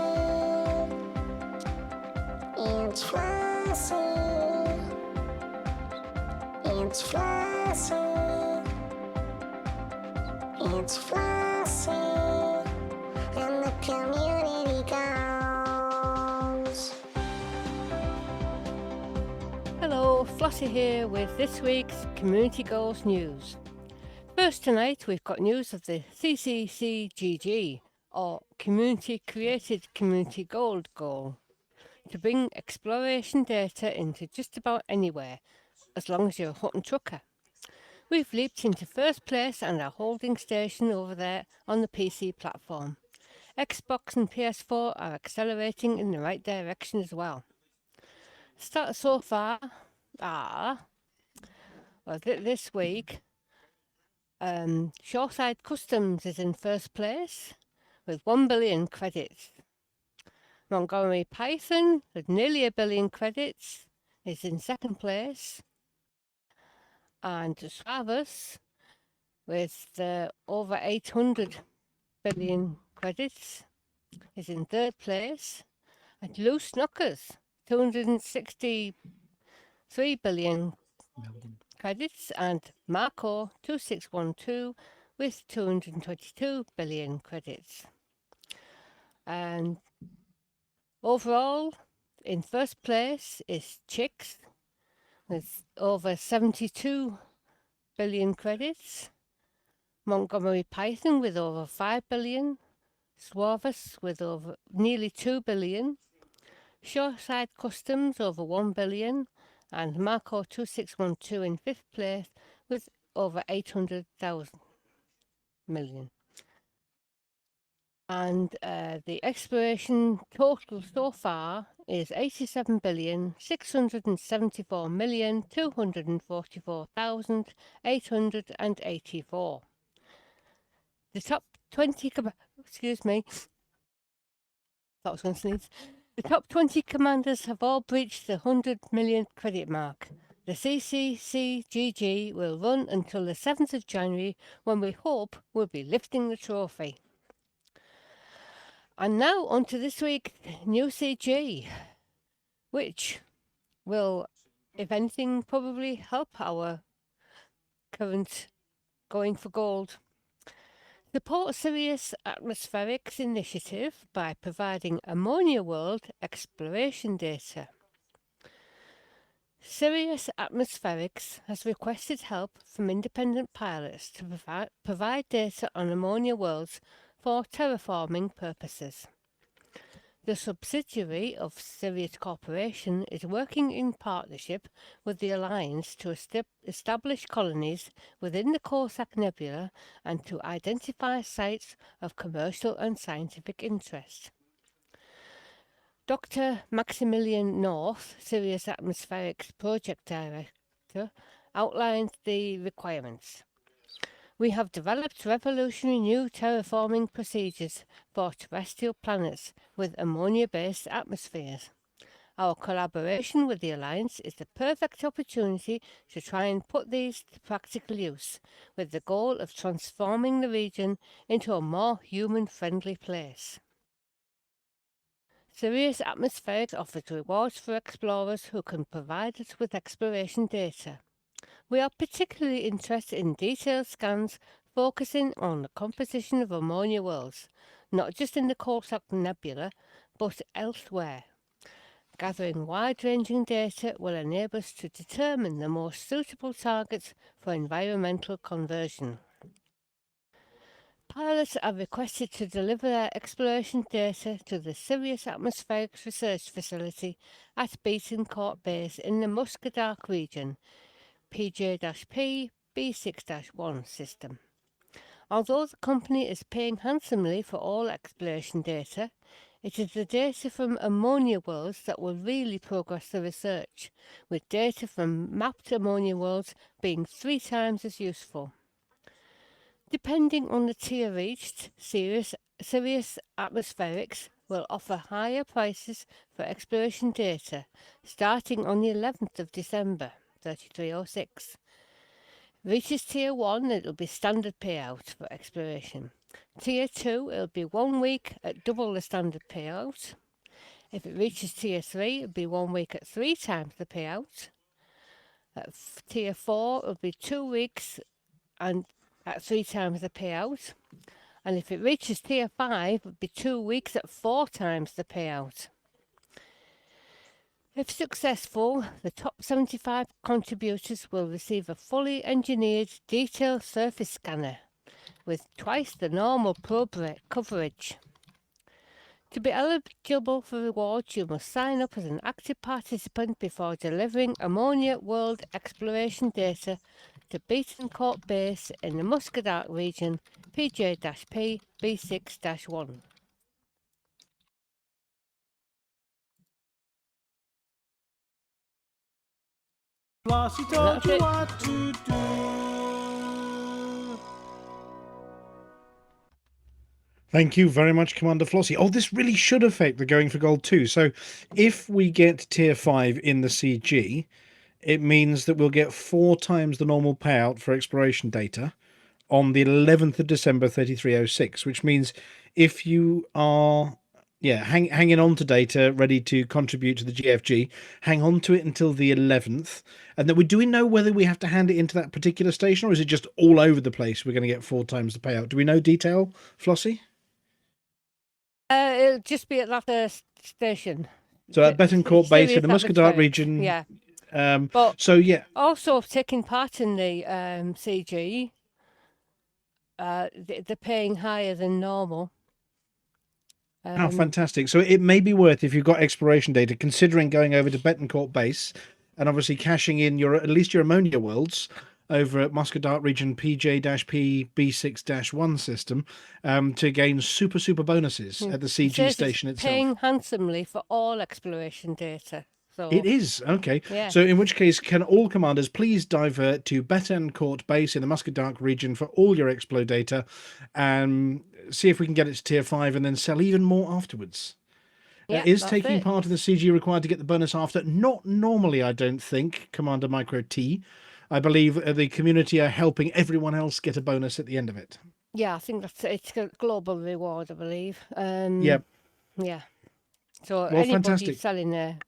It's Flossy. It's Flossy. It's Flossy. And the community goes. Hello, Flossy here with this week's Community Goals news. First tonight we've got news of the CCCGG, or Community Created Community Gold goal, to bring exploration data into just about anywhere, as long as you're a Hutton trucker. We've leaped into first place and are holding station over there on the PC platform. Xbox and PS4 are accelerating in the right direction as well. Stats so far are, well, this week, Shoreside Customs is in first place with 1 billion credits. Montgomery Python, with nearly 1 billion credits, is in second place. And Stroud, with over 800 billion credits, is in third place. And Loose Snookers, 263 billion credits, and Marco 2612 with 222 billion credits. And overall, in first place is Chix with over 72 billion credits, Montgomery Python with over 5 billion, Swarvis with over nearly 2 billion, Shoreside Customs over 1 billion, and Marco 2612 in fifth place with over 800,000 million. And the exploration total so far is 87,674,244,884. The top 20 The top 20 commanders have all breached the 100 million credit mark. The CCCGG will run until the 7th of January, when we hope we'll be lifting the trophy. And now on to this week's new CG, which will, if anything, probably help our current going for gold. Support Sirius Atmospherics initiative by providing Ammonia World exploration data. Sirius Atmospherics has requested help from independent pilots to provide data on ammonia worlds for terraforming purposes. The subsidiary of Sirius Corporation is working in partnership with the Alliance to establish colonies within the Corsac Nebula and to identify sites of commercial and scientific interest. Dr. Maximilian North, Sirius Atmospherics Project Director, outlined the requirements. We have developed revolutionary new terraforming procedures for terrestrial planets with ammonia-based atmospheres. Our collaboration with the Alliance is the perfect opportunity to try and put these to practical use, with the goal of transforming the region into a more human-friendly place. Sirius Atmospherics offers rewards for explorers who can provide us with exploration data. We are particularly interested in detailed scans focusing on the composition of ammonia worlds, not just in the Corsac Nebula, but elsewhere. Gathering wide-ranging data will enable us to determine the most suitable targets for environmental conversion. Pilots are requested to deliver their exploration data to the Sirius Atmospherics Research Facility at Betancourt Base in the Muscadark region, PJ-P B6-1 system. Although the company is paying handsomely for all exploration data, it is the data from ammonia worlds that will really progress the research, with data from mapped ammonia worlds being 3 times as useful. Depending on the tier reached, Sirius Atmospherics will offer higher prices for exploration data, starting on the 11th of December, 3306. Reaches Tier 1, it'll be standard payout for exploration. Tier 2, it'll be 1 week at double the standard payout. If it reaches Tier 3, it'll be 1 week at 3 times the payout. At Tier 4, it'll be 2 weeks and at 3 times the payout. And if it reaches Tier 5, it'll be 2 weeks at 4 times the payout. If successful, the top 75 contributors will receive a fully engineered detailed surface scanner with twice the normal probe coverage. To be eligible for rewards, you must sign up as an active participant before delivering ammonia world exploration data to Betancourt Base in the Muscadark region, PJ-P B6-1. Flossy told you what to do. Thank you very much, Commander Flossy. Oh, this really should affect the Going for Gold too. So if we get Tier 5 in the CG, it means that we'll get 4 times the normal payout for exploration data on the 11th of December 3306, which means if you are hanging on to data ready to contribute to the GFG, hang on to it until the 11th. And then do we know whether we have to hand it into that particular station, or is it just all over the place we're going to get 4 times the payout? Do we know detail, Flossie? It'll just be at that station. So at Betancourt Base in the Muscadark region. Yeah. But so yeah. Also taking part in the CG, they're paying higher than normal. Oh, fantastic. So it may be worth, if you've got exploration data, considering going over to Betancourt Base and obviously cashing in at least your ammonia worlds over at Muscadark region PJ-P B6-1 system to gain super bonuses at the CG station itself. Paying handsomely for all exploration data. So, it is, okay. Yeah. So in which case, can all commanders please divert to Betancourt Base in the Muscadark region for all your Explo data and see if we can get it to Tier 5 and then sell even more afterwards. Yeah, Is taking part of the CG required to get the bonus after? Not normally, I don't think, Commander Micro T. I believe the community are helping everyone else get a bonus at the end of it. Yeah, I think it's a global reward, I believe. Yep. Yeah. So Well, anybody fantastic. selling there.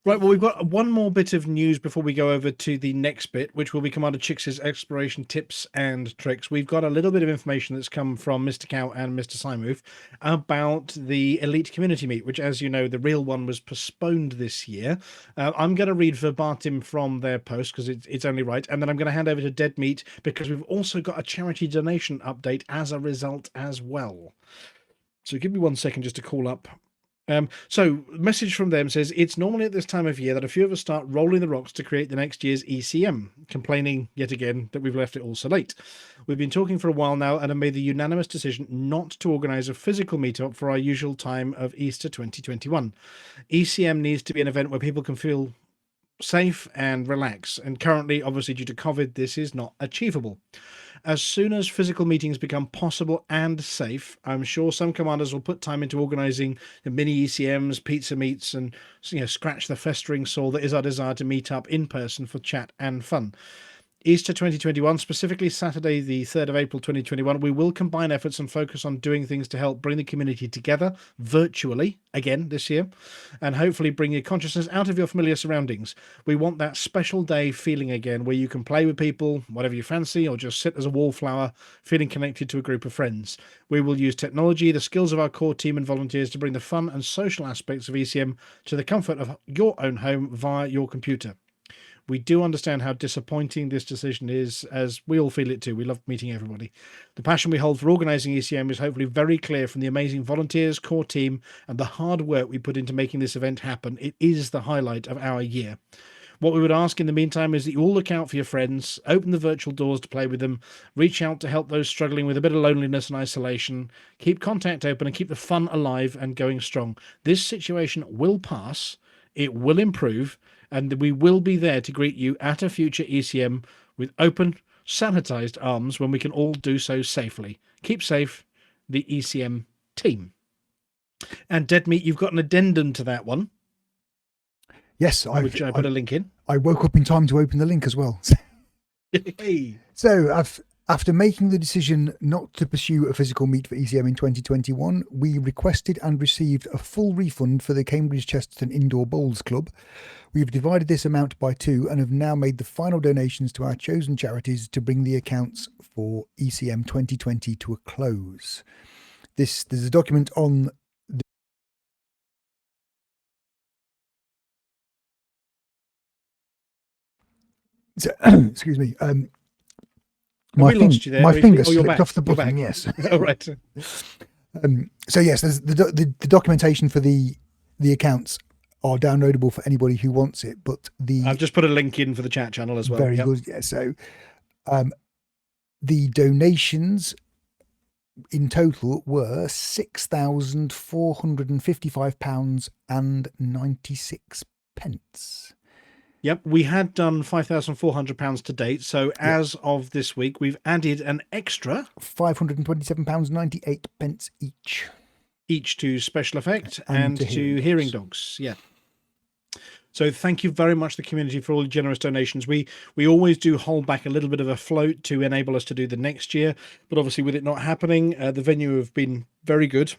Right, well, we've got one more bit of news before we go over to the next bit, which will be Commander Chix's exploration tips and tricks. We've got a little bit of information that's come from Mr. Cow and Mr. Simoof about the Elite Community Meet, which, as you know, the real one was postponed this year. I'm going to read verbatim from their post because it's only right, and then I'm going to hand over to Dead Meat because we've also got a charity donation update as a result as well. So give me 1 second just to call up. So message from them says, it's normally at this time of year that a few of us start rolling the rocks to create the next year's ECM, complaining yet again that we've left it all so late. We've been talking for a while now and have made the unanimous decision not to organise a physical meetup for our usual time of Easter 2021. ECM needs to be an event where people can feel safe and relax, and currently, obviously due to COVID, this is not achievable. As soon as physical meetings become possible and safe, I'm sure some commanders will put time into organising the mini ECMs, pizza meets, and scratch the festering sore that is our desire to meet up in person for chat and fun. Easter 2021, specifically Saturday, the 3rd of April 2021, we will combine efforts and focus on doing things to help bring the community together virtually again this year, and hopefully bring your consciousness out of your familiar surroundings. We want that special day feeling again where you can play with people, whatever you fancy, or just sit as a wallflower, feeling connected to a group of friends. We will use technology, the skills of our core team and volunteers to bring the fun and social aspects of ECM to the comfort of your own home via your computer. We do understand how disappointing this decision is, as we all feel it too. We love meeting everybody. The passion we hold for organising ECM is hopefully very clear from the amazing volunteers, core team, and the hard work we put into making this event happen. It is the highlight of our year. What we would ask in the meantime is that you all look out for your friends, open the virtual doors to play with them, reach out to help those struggling with a bit of loneliness and isolation, keep contact open and keep the fun alive and going strong. This situation will pass, it will improve, and we will be there to greet you at a future ECM with open, sanitised arms when we can all do so safely. Keep safe, the ECM team. And Dead Meat, you've got an addendum to that one. Yes, which I put a link in. I woke up in time to open the link as well. Hey. So after making the decision not to pursue a physical meet for ECM in 2021, we requested and received a full refund for the Cambridge Chesterton Indoor Bowls Club. We've divided this amount by 2 and have now made the final donations to our chosen charities to bring the accounts for ECM 2020 to a close. There's a document on excuse me. We lost you there. My finger you're slipped back. off the You're button. back. Yes. Oh, right. So yes, there's the documentation for the accounts are downloadable for anybody who wants it. But I've just put a link in for the chat channel as well. Very good. Yeah. So the donations in total were £6,455.96. Yep, we had done £5,400 to date. So as of this week, we've added an extra £527.98 each to Special Effect and to Hearing Dogs. Yeah. So thank you very much, the community, for all the generous donations. We always do hold back a little bit of a float to enable us to do the next year. But obviously with it not happening, the venue have been very good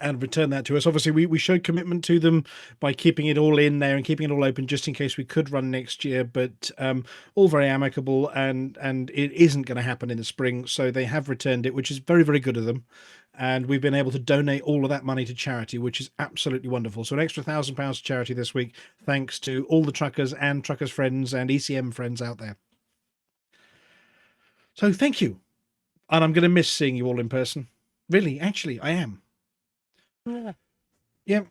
and return that to us. Obviously, we showed commitment to them by keeping it all in there and keeping it all open just in case we could run next year, but all very amicable, and it isn't going to happen in the spring, so they have returned it, which is very, very good of them. And we've been able to donate all of that money to charity, which is absolutely wonderful. So an extra £1,000 to charity this week, thanks to all the truckers and truckers' friends and ECM friends out there. So thank you. And I'm going to miss seeing you all in person. Really, actually, I am. Yeah,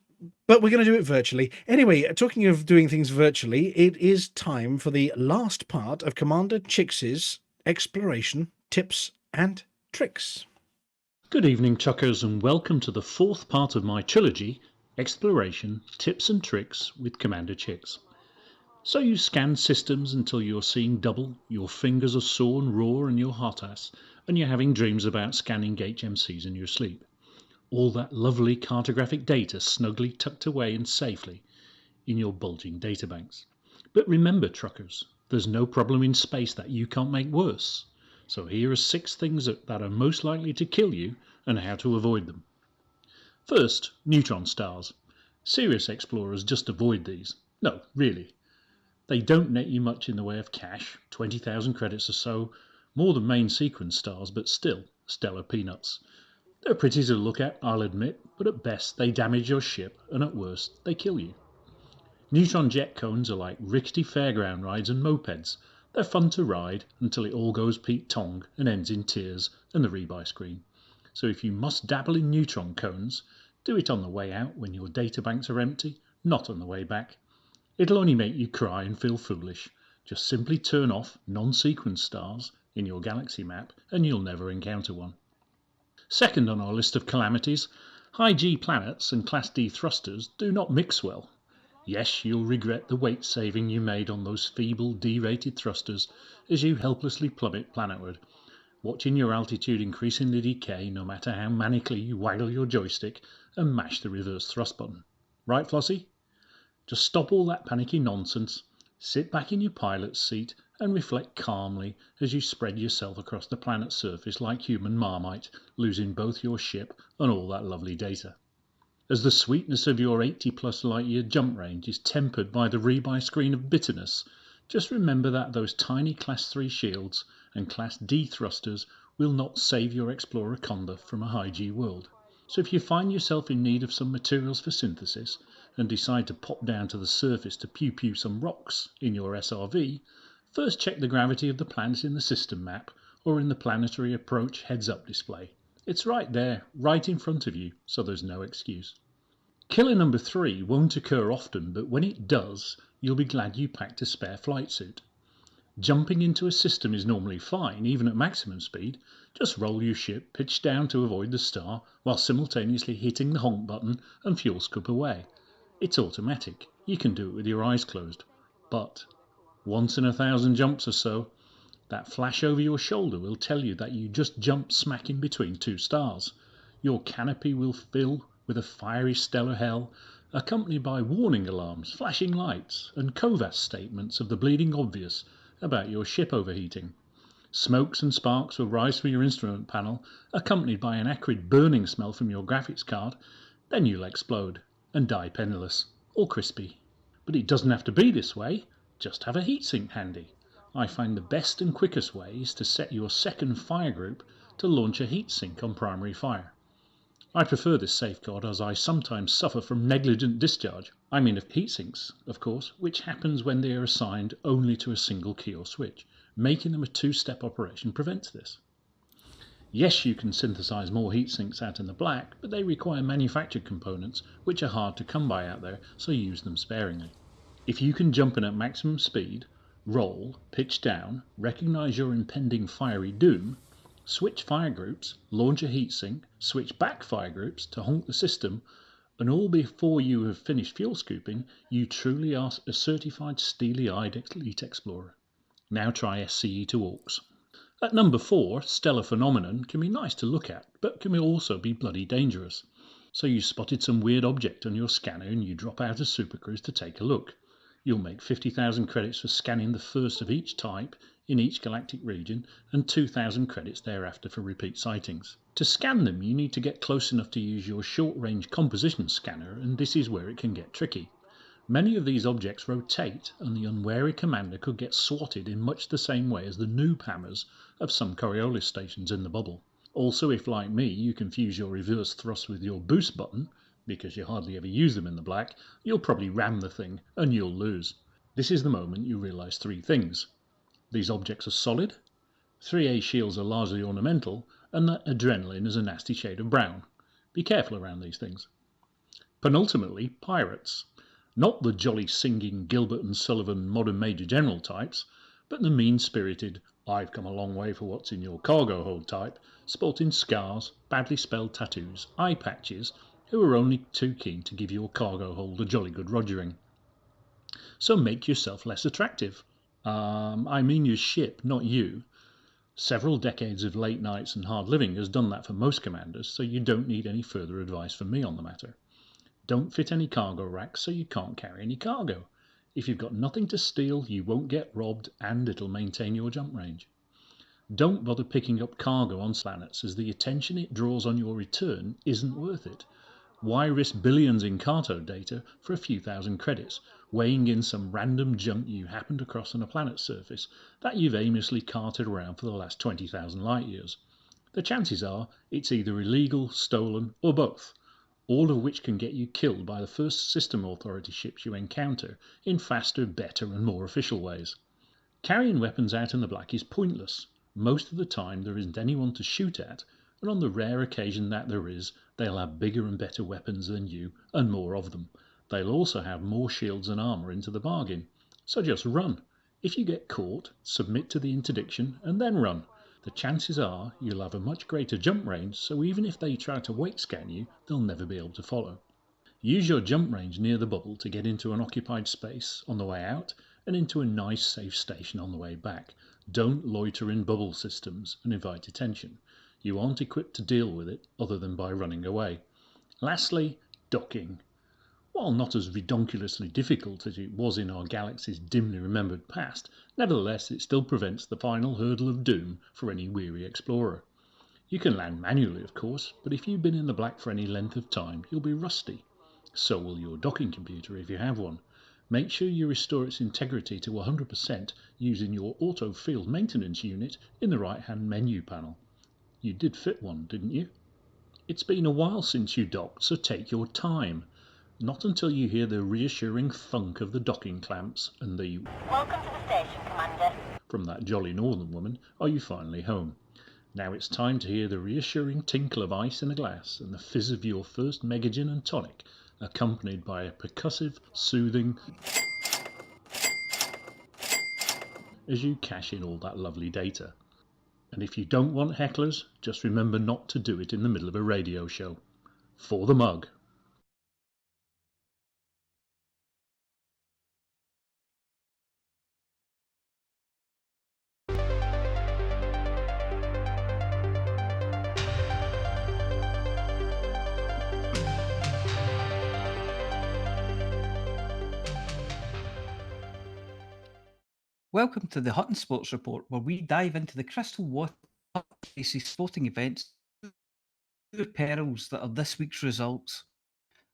but we're going to do it virtually. Anyway, talking of doing things virtually, it is time for the last part of Commander Chix's exploration, tips and tricks. Good evening, chuckers, and welcome to the 4th part of my trilogy, Exploration, Tips and Tricks with Commander Chix. So you scan systems until you're seeing double, your fingers are sore and raw and you're hot ass, and you're having dreams about scanning HMCs in your sleep. All that lovely cartographic data snugly tucked away and safely in your bulging databanks. But remember, truckers, there's no problem in space that you can't make worse. So here are 6 things that are most likely to kill you and how to avoid them. First, neutron stars. Serious explorers just avoid these. No, really. They don't net you much in the way of cash, 20,000 credits or so, more than main sequence stars, but still stellar peanuts. They're pretty to look at, I'll admit, but at best they damage your ship, and at worst they kill you. Neutron jet cones are like rickety fairground rides and mopeds. They're fun to ride until it all goes Pete Tong and ends in tears and the rebuy screen. So if you must dabble in neutron cones, do it on the way out when your databanks are empty, not on the way back. It'll only make you cry and feel foolish. Just simply turn off non-sequence stars in your galaxy map and you'll never encounter one. Second on our list of calamities, high G planets and Class D thrusters do not mix well. Yes, you'll regret the weight saving you made on those feeble D-rated thrusters as you helplessly plummet planetward, watching your altitude increasingly decay no matter how manically you waggle your joystick and mash the reverse thrust button. Right, Flossy? Just stop all that panicky nonsense, sit back in your pilot's seat and reflect calmly as you spread yourself across the planet's surface like human Marmite, losing both your ship and all that lovely data. As the sweetness of your 80-plus light-year jump range is tempered by the rebuy screen of bitterness, just remember that those tiny Class 3 shields and Class D thrusters will not save your Explorer Conda from a high-G world. So if you find yourself in need of some materials for synthesis and decide to pop down to the surface to pew-pew some rocks in your SRV, first check the gravity of the planets in the system map or in the Planetary Approach heads-up display. It's right there, right in front of you, so there's no excuse. Killer number 3 won't occur often, but when it does, you'll be glad you packed a spare flight suit. Jumping into a system is normally fine, even at maximum speed. Just roll your ship, pitch down to avoid the star, while simultaneously hitting the honk button and fuel scoop away. It's automatic. You can do it with your eyes closed. But once in 1,000 jumps or so, that flash over your shoulder will tell you that you just jumped smack in between 2 stars. Your canopy will fill with a fiery stellar hell, accompanied by warning alarms, flashing lights, and COVAS statements of the bleeding obvious about your ship overheating. Smokes and sparks will rise from your instrument panel, accompanied by an acrid burning smell from your graphics card. Then you'll explode and die penniless or crispy. But it doesn't have to be this way. Just have a heatsink handy. I find the best and quickest way is to set your second fire group to launch a heatsink on primary fire. I prefer this safeguard as I sometimes suffer from negligent discharge. I mean of heatsinks, of course, which happens when they are assigned only to a single key or switch. Making them a 2-step operation prevents this. Yes, you can synthesize more heatsinks out in the black, but they require manufactured components which are hard to come by out there, so use them sparingly. If you can jump in at maximum speed, roll, pitch down, recognize your impending fiery doom, switch fire groups, launch a heatsink, switch back fire groups to honk the system, and all before you have finished fuel scooping, you truly are a certified steely-eyed elite explorer. Now try SCE to Orcs. At number 4, Stellar Phenomenon can be nice to look at, but can also be bloody dangerous. So you spotted some weird object on your scanner and you drop out of Supercruise to take a look. You'll make 50,000 credits for scanning the first of each type in each galactic region and 2,000 credits thereafter for repeat sightings. To scan them, you need to get close enough to use your short-range composition scanner, and this is where it can get tricky. Many of these objects rotate, and the unwary commander could get swatted in much the same way as the noob hammers of some Coriolis stations in the bubble. Also, if like me, you confuse your reverse thrust with your boost button, because you hardly ever use them in the black, you'll probably ram the thing, and you'll lose. This is the moment you realise 3 things. These objects are solid, 3A shields are largely ornamental, and that adrenaline is a nasty shade of brown. Be careful around these things. Penultimately, pirates. Not the jolly singing Gilbert and Sullivan modern Major General types, but the mean-spirited, I've come a long way for what's in your cargo hold type, sporting scars, badly spelled tattoos, eye patches, who are only too keen to give your cargo hold a jolly good rogering. So make yourself less attractive. I mean your ship, not you. Several decades of late nights and hard living has done that for most commanders, so you don't need any further advice from me on the matter. Don't fit any cargo racks, so you can't carry any cargo. If you've got nothing to steal, you won't get robbed, and it'll maintain your jump range. Don't bother picking up cargo on planets, as the attention it draws on your return isn't worth it. Why risk billions in carto data for a few thousand credits, weighing in some random junk you happened across on a planet's surface that you've aimlessly carted around for the last 20,000 light years? The chances are it's either illegal, stolen, or both, all of which can get you killed by the first system authority ships you encounter in faster, better, and more official ways. Carrying weapons out in the black is pointless. Most of the time there isn't anyone to shoot at, and on the rare occasion that there is, they'll have bigger and better weapons than you, and more of them. They'll also have more shields and armour into the bargain. So just run. If you get caught, submit to the interdiction, and then run. The chances are you'll have a much greater jump range, so even if they try to weight scan you, they'll never be able to follow. Use your jump range near the bubble to get into an occupied space on the way out, and into a nice safe station on the way back. Don't loiter in bubble systems and invite attention. You aren't equipped to deal with it other than by running away. Lastly, docking. While not as redonkulously difficult as it was in our galaxy's dimly remembered past, nevertheless it still prevents the final hurdle of doom for any weary explorer. You can land manually, of course, but if you've been in the black for any length of time, you'll be rusty. So will your docking computer if you have one. Make sure you restore its integrity to 100% using your auto field maintenance unit in the right-hand menu panel. You did fit one, didn't you? It's been a while since you docked, so take your time. Not until you hear the reassuring thunk of the docking clamps and the "Welcome to the station, Commander" from that jolly northern woman are you finally home. Now it's time to hear the reassuring tinkle of ice in a glass and the fizz of your first Megagin and tonic, accompanied by a percussive, soothing as you cash in all that lovely data. And if you don't want hecklers, just remember not to do it in the middle of a radio show. For the mug. Welcome to the Hutton Sports Report, where we dive into the crystal water sporting events, the perils that are this week's results.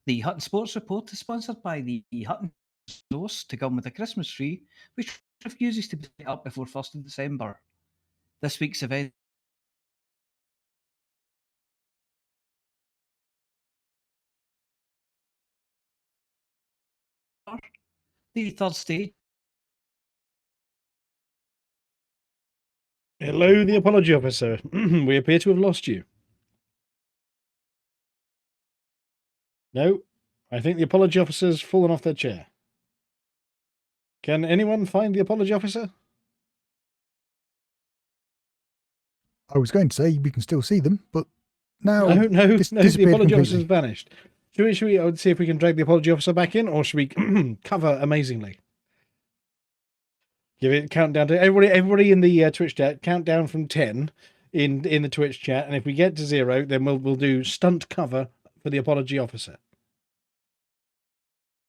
The Hutton Sports Report is sponsored by the Hutton Sports to come with a Christmas tree, which refuses to be set up before 1st of December. This week's event the third stage. Hello, the apology officer. We appear to have lost you. No, I think the apology officer's fallen off their chair. Can anyone find the apology officer? I was going to say we can still see them, but now No, the disappeared apology officer's completely. vanished. Should we see if we can drag the apology officer back in, or should we cover amazingly? Give it countdown to everybody in the Twitch chat. Countdown from 10 in the Twitch chat, and if we get to 0, then we'll do stunt cover for the apology officer.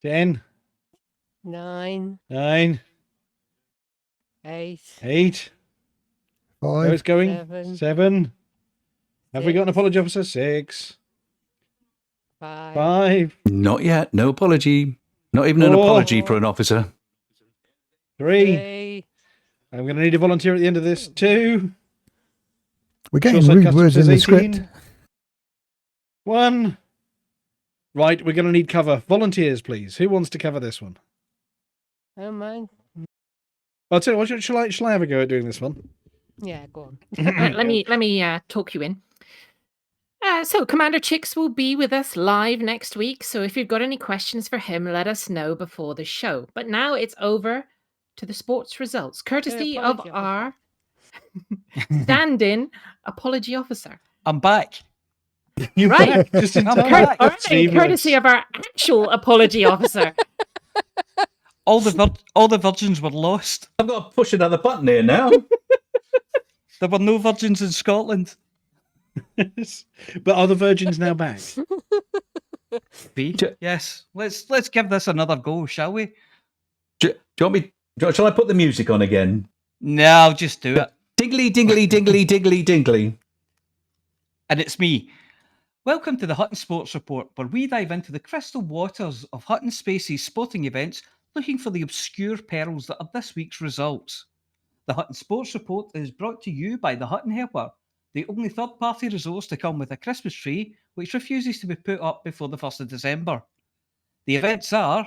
10, 9, 9, 8, 8. 5. Where it's going? 7. 7. Have we got an 6. apology officer? 6. 5. 5. Not yet. No apology. Not even an 4. apology for an officer. 3. I'm going to need a volunteer at the end of this. 2. We're getting Short-side rude custom words says in the 18. script. 1. Right, we're going to need cover. Volunteers, please. Who wants to cover this one? I don't mind. I'll tell you what, shall I have a go at doing this one? Yeah, go on. Let me talk you in. So Commander Chix will be with us live next week. So if you've got any questions for him, let us know before the show. But now it's over to the sports results, courtesy of apology our stand-in apology officer. I'm back. You're Right. back, just in I'm time. back. All right, Seamless. courtesy of our actual apology officer. All the virgins were lost. I've got to push another button here now. There were no virgins in Scotland. But are the virgins now back? Yes. Let's give this another go, shall we? Do you want me? Shall I put the music on again? No, I'll just do it. Dingly, dingly, dingly, dingly, dingly. And it's me. Welcome to the Hutton Sports Report, where we dive into the crystal waters of Hutton Space's sporting events, looking for the obscure perils that are this week's results. The Hutton Sports Report is brought to you by the Hutton Helper, the only third-party resource to come with a Christmas tree which refuses to be put up before the 1st of December. The events are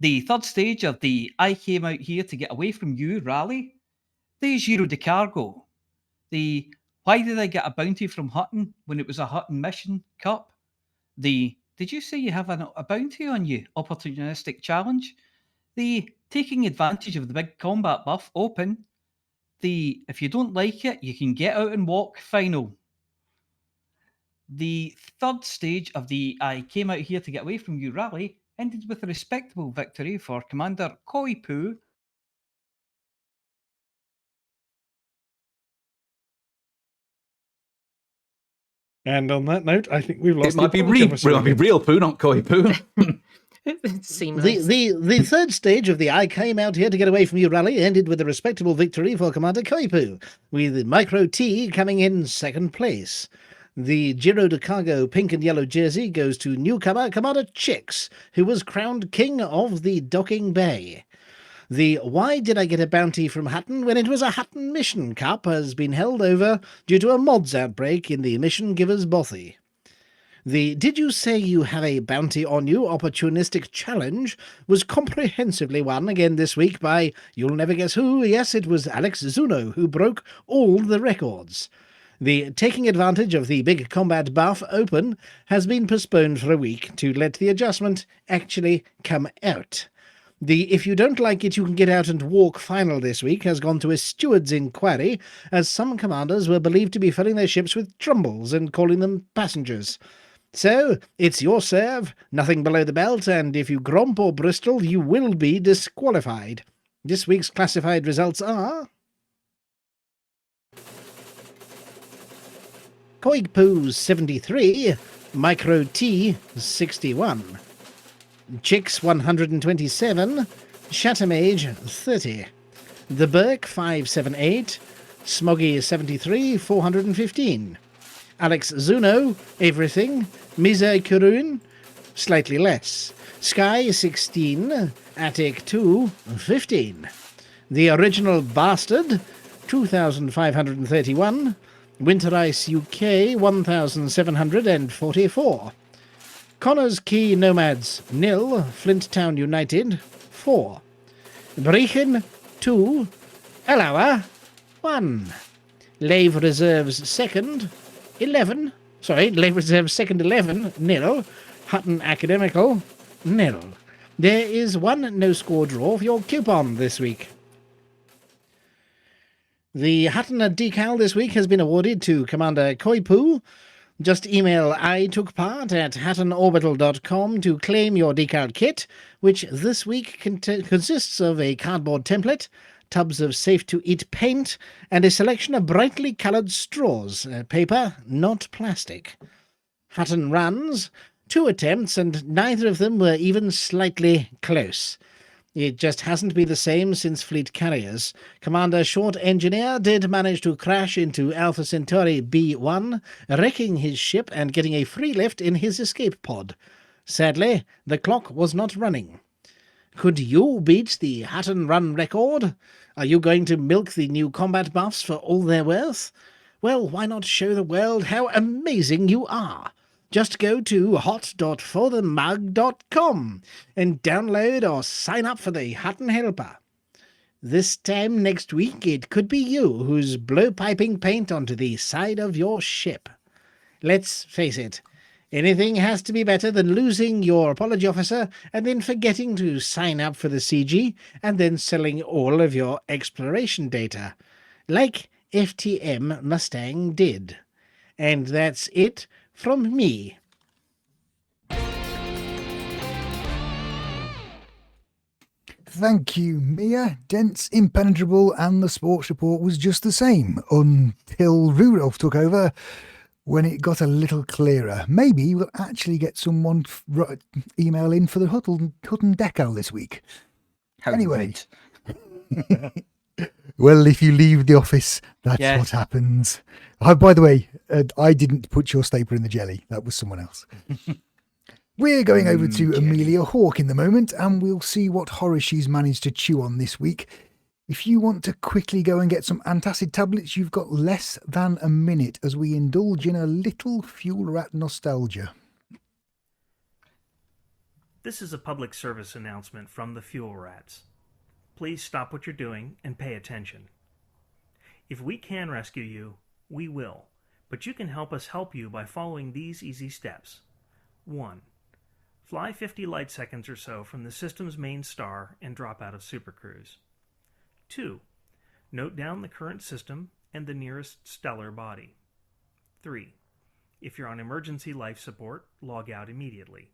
the third stage of the I Came Out Here to Get Away From You rally, the Giro de Cargo, the Why Did I Get a Bounty from Hutton when it was a Hutton Mission Cup, the Did you say you have a bounty on you opportunistic challenge, the Taking Advantage of the Big Combat Buff Open, the If you don't like it, you can get out and walk final. The third stage of the I Came Out Here to Get Away From You rally ended with a respectable victory for Commander Koi Poo. And on that note, I think we've lost It might the be apology officer again. real poo, not koi poo. Seamless. The third stage of the I Came Out Here to Get Away From You rally ended with a respectable victory for Commander Koipu, with Micro T coming in second place. The Giro de Cargo pink and yellow jersey goes to newcomer Commander Chix, who was crowned King of the Docking Bay. The Why Did I Get a Bounty from Hutton When It Was a Hutton Mission Cup has been held over due to a mods outbreak in the Mission Giver's Bothy. The Did You Say You Have a Bounty on You opportunistic challenge was comprehensively won again this week by, you'll never guess who, yes, it was Alex Zuno who broke all the records. The Taking Advantage of the Big Combat Buff Open has been postponed for a week to let the adjustment actually come out. The If You Don't Like It You Can Get Out and Walk final this week has gone to a steward's inquiry, as some commanders were believed to be filling their ships with trumbles and calling them passengers. So, it's your serve, nothing below the belt, and if you grump or bristle, you will be disqualified. This week's classified results are... Koigpoo 73, Micro T 61, Chix 127, Shattermage 30, The Burke 578, Smoggy 73, 415, Alex Zuno, Everything, Miza Kurun, slightly less, Sky 16, Attic 2, 15, The Original Bastard 2531, Winter Ice UK 1744, Connors Key Nomads 0, Flint Town United 4, Brechen 2, Alawa 1, Lave Reserves second 11, Lave Reserves second 11 0, Hutton Academical 0. There is one no-score draw for your coupon this week. The Hutton decal this week has been awarded to Commander Koipu. Just email itookpart@huttonorbital.com to claim your decal kit, which this week consists of a cardboard template, tubs of safe-to-eat paint, and a selection of brightly coloured straws, paper, not plastic. Hutton runs 2 attempts, and neither of them were even slightly close. It just hasn't been the same since Fleet Carriers. Commander Short Engineer did manage to crash into Alpha Centauri B1, wrecking his ship and getting a free lift in his escape pod. Sadly, the clock was not running. Could you beat the Hutton run record? Are you going to milk the new combat buffs for all they're worth? Well, why not show the world how amazing you are? Just go to hot.forthemug.com and download or sign up for the Hutton Helper. This time next week it could be you who's blowpiping paint onto the side of your ship. Let's face it, anything has to be better than losing your apology officer and then forgetting to sign up for the CG and then selling all of your exploration data, like FTM Mustang did. And that's it from me. Thank you, Mia. Dense, impenetrable, and the sports report was just the same until Rudolph took over, when it got a little clearer. Maybe we'll actually get someone email in for the Hutton decal this week. Anyway. Well, if you leave the office, that's what happens. Oh, by the way, I didn't put your stapler in the jelly. That was someone else. We're going over to Amelia Hawke in the moment, and we'll see what horror she's managed to chew on this week. If you want to quickly go and get some antacid tablets, you've got less than a minute as we indulge in a little fuel rat nostalgia. This is a public service announcement from the Fuel Rats. Please stop what you're doing and pay attention. If we can rescue you, we will, but you can help us help you by following these easy steps. 1. Fly 50 light seconds or so from the system's main star and drop out of supercruise. 2. Note down the current system and the nearest stellar body. 3. If you're on emergency life support, log out immediately.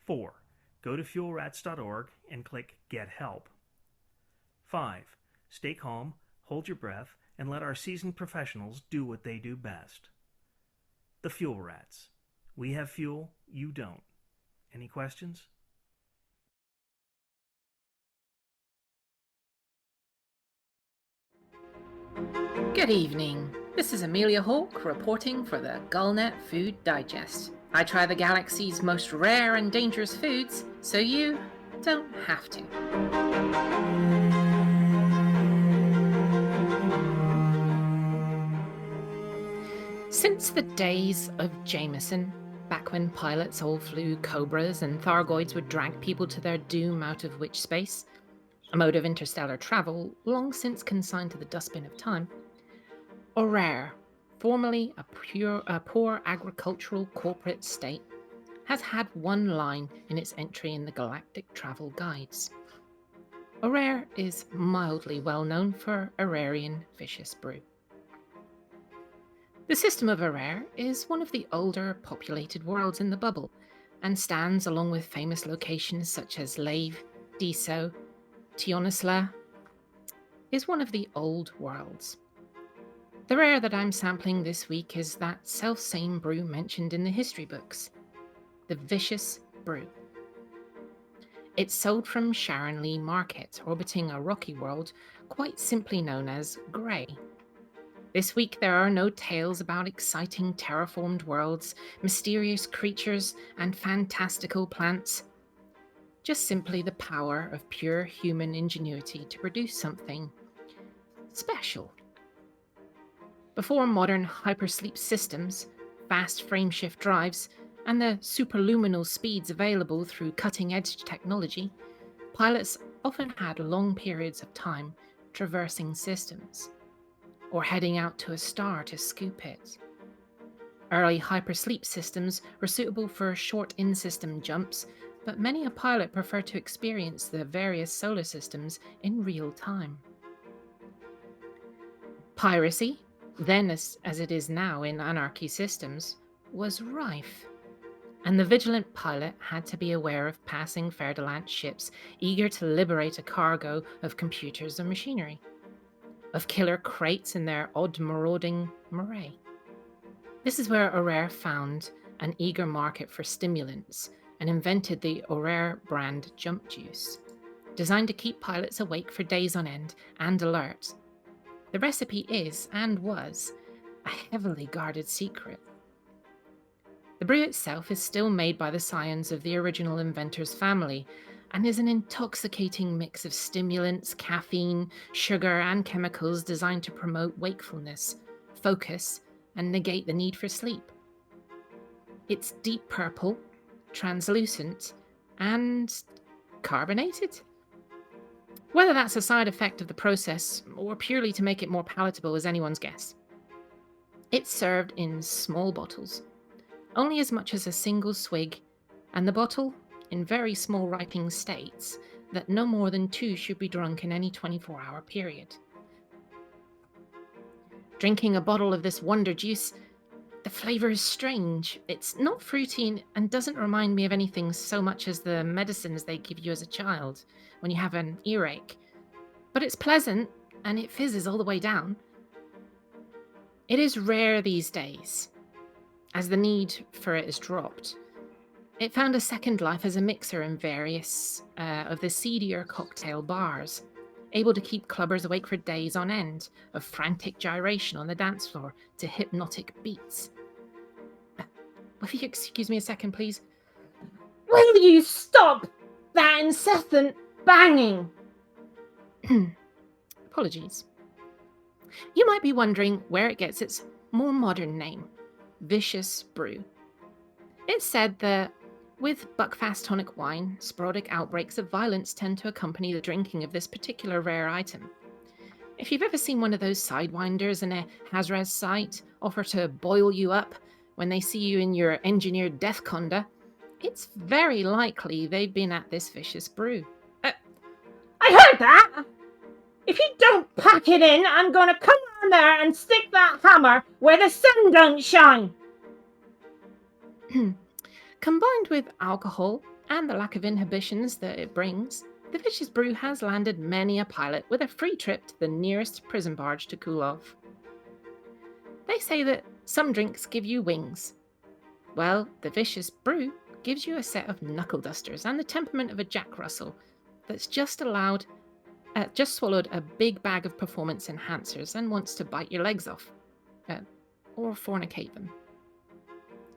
4. Go to fuelrats.org and click Get Help. 5. Stay calm, hold your breath, and let our seasoned professionals do what they do best. The Fuel Rats. We have fuel, you don't. Any questions? Good evening. This is Amelia Hawke reporting for the Galnet Food Digest. I try the galaxy's most rare and dangerous foods, so you don't have to. Since the days of Jameson, back when pilots all flew cobras and Thargoids would drag people to their doom out of witch space, a mode of interstellar travel long since consigned to the dustbin of time, Orrerian, formerly a poor agricultural corporate state, has had one line in its entry in the Galactic Travel Guides. Orrerian is mildly well known for Orrerian vicious brew. The system of Orrerian is one of the older populated worlds in the bubble, and stands along with famous locations such as Lave, Deso, Tionisla, is one of the old worlds. The rare that I'm sampling this week is that self-same brew mentioned in the history books, the Vicious Brew. It's sold from Sharonlee Market, orbiting a rocky world quite simply known as Grey. This week there are no tales about exciting terraformed worlds, mysterious creatures, and fantastical plants. Just simply the power of pure human ingenuity to produce something special. Before modern hypersleep systems, fast frameshift drives, and the superluminal speeds available through cutting-edge technology, pilots often had long periods of time traversing systems, or heading out to a star to scoop it. Early hypersleep systems were suitable for short in-system jumps, but many a pilot preferred to experience the various solar systems in real time. Piracy, then as it is now in anarchy systems, was rife, and the vigilant pilot had to be aware of passing Fer-de-Lance ships eager to liberate a cargo of computers or machinery, of killer crates in their odd marauding moray. This is where Orrerian found an eager market for stimulants and invented the Orrerian brand jump juice, designed to keep pilots awake for days on end and alert. The recipe is, and was, a heavily guarded secret. The brew itself is still made by the scions of the original inventor's family, and is an intoxicating mix of stimulants, caffeine, sugar, and chemicals designed to promote wakefulness, focus, and negate the need for sleep. It's deep purple, translucent, and carbonated. Whether that's a side effect of the process, or purely to make it more palatable, is anyone's guess. It's served in small bottles, only as much as a single swig, and the bottle in very small writing states that no more than 2 should be drunk in any 24-hour period. Drinking a bottle of this wonder juice, the flavour is strange. It's not fruity and doesn't remind me of anything so much as the medicines they give you as a child when you have an earache. But it's pleasant, and it fizzes all the way down. It is rare these days, as the need for it has dropped. It found a second life as a mixer in various of the seedier cocktail bars, able to keep clubbers awake for days on end of frantic gyration on the dance floor to hypnotic beats. If you excuse me a second, please. Will you stop that incessant banging? Apologies. You might be wondering where it gets its more modern name, Vicious Brew. It's said that with buckfast tonic wine, sporadic outbreaks of violence tend to accompany the drinking of this particular rare item. If you've ever seen one of those sidewinders in a Hazres site offer to boil you up when they see you in your engineered death conda, it's very likely they've been at this vicious brew. I heard that! If you don't pack it in, I'm going to come around there and stick that hammer where the sun don't shine. Combined with alcohol and the lack of inhibitions that it brings, the vicious brew has landed many a pilot with a free trip to the nearest prison barge to cool off. They say that some drinks give you wings. Well, the vicious brew gives you a set of knuckle dusters and the temperament of a Jack Russell that's just allowed just swallowed a big bag of performance enhancers and wants to bite your legs off. Or fornicate them.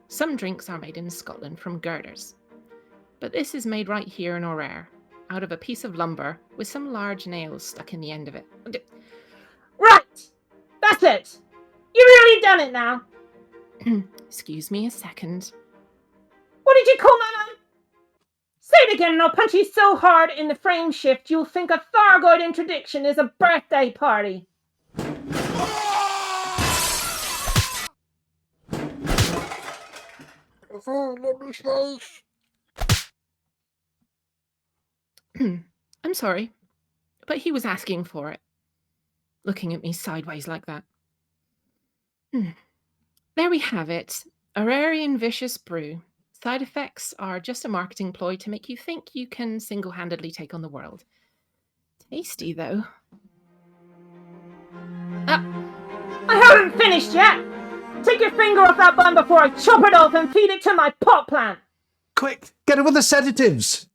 Some drinks are made in Scotland from girders. But this is made right here in Orrerian, out of a piece of lumber with some large nails stuck in the end of it. Right! That's it! You really done it now! Excuse me a second. What did you call my man? Say it again and I'll punch you so hard in the frame shift you'll think a Thargoid interdiction is a birthday party. I'm sorry, but he was asking for it. Looking at me sideways like that. There we have it. Orrerian Vicious Brew. Side effects are just a marketing ploy to make you think you can single-handedly take on the world. Tasty, though. I haven't finished yet! Take your finger off that bun before I chop it off and feed it to my pot plant! Quick, get her with the sedatives.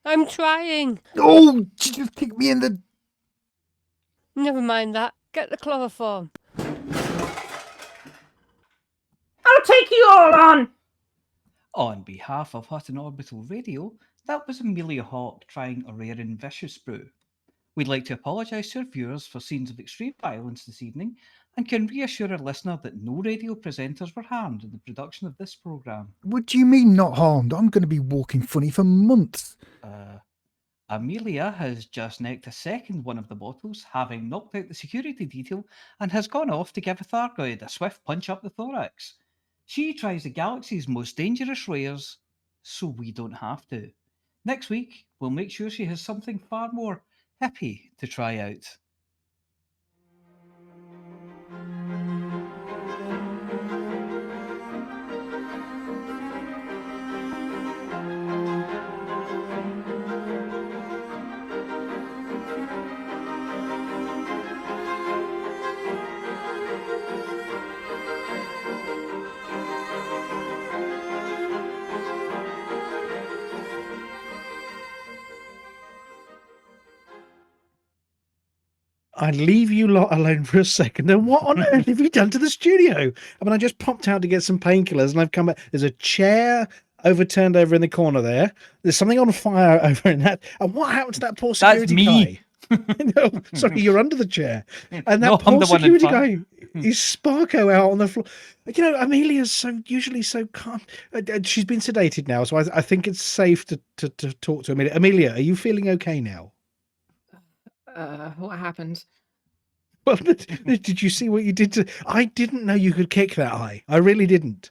I'm trying. Oh, she just kicked me in the... Never mind that. Get the chloroform. I'll take you all on! On behalf of Hutton Orbital Radio, that was Amelia Hawke trying Orrerian Vicious Brew. We'd like to apologise to our viewers for scenes of extreme violence this evening and can reassure our listener that no radio presenters were harmed in the production of this programme. What do you mean not harmed? I'm going to be walking funny for months. Amelia has just necked a second one of the bottles, having knocked out the security detail, and has gone off to give a Thargoid a swift punch up the thorax. She tries the galaxy's most dangerous rares, so we don't have to. Next week, we'll make sure she has something far more hippie to try out. I'd leave you lot alone for a second. And what on earth have you done to the studio? I mean, I just popped out to get some painkillers and I've come back. There's a chair overturned over in the corner there. There's something on fire over in that. And what happened to that poor security guy? No, sorry, you're under the chair. And that poor security guy is Sparko out on the floor. You know, Amelia's usually so calm. She's been sedated now, so I think it's safe to talk to Amelia. Amelia, are you feeling okay now? What happened? Well, did you see what you did to... I didn't know you could kick that high. I really didn't.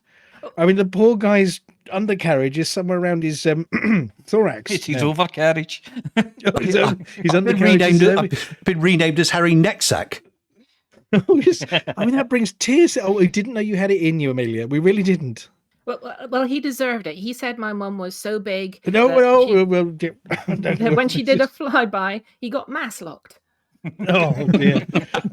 I mean, the poor guy's undercarriage is somewhere around his thorax. It's his overcarriage. His undercarriage I've been renamed as Harry Necksack. Oh, yes. I mean, that brings tears. Oh, we didn't know you had it in you, Amelia. We really didn't. Well, he deserved it. He said my mum was so big. That when she did a flyby, he got mass locked. Oh dear.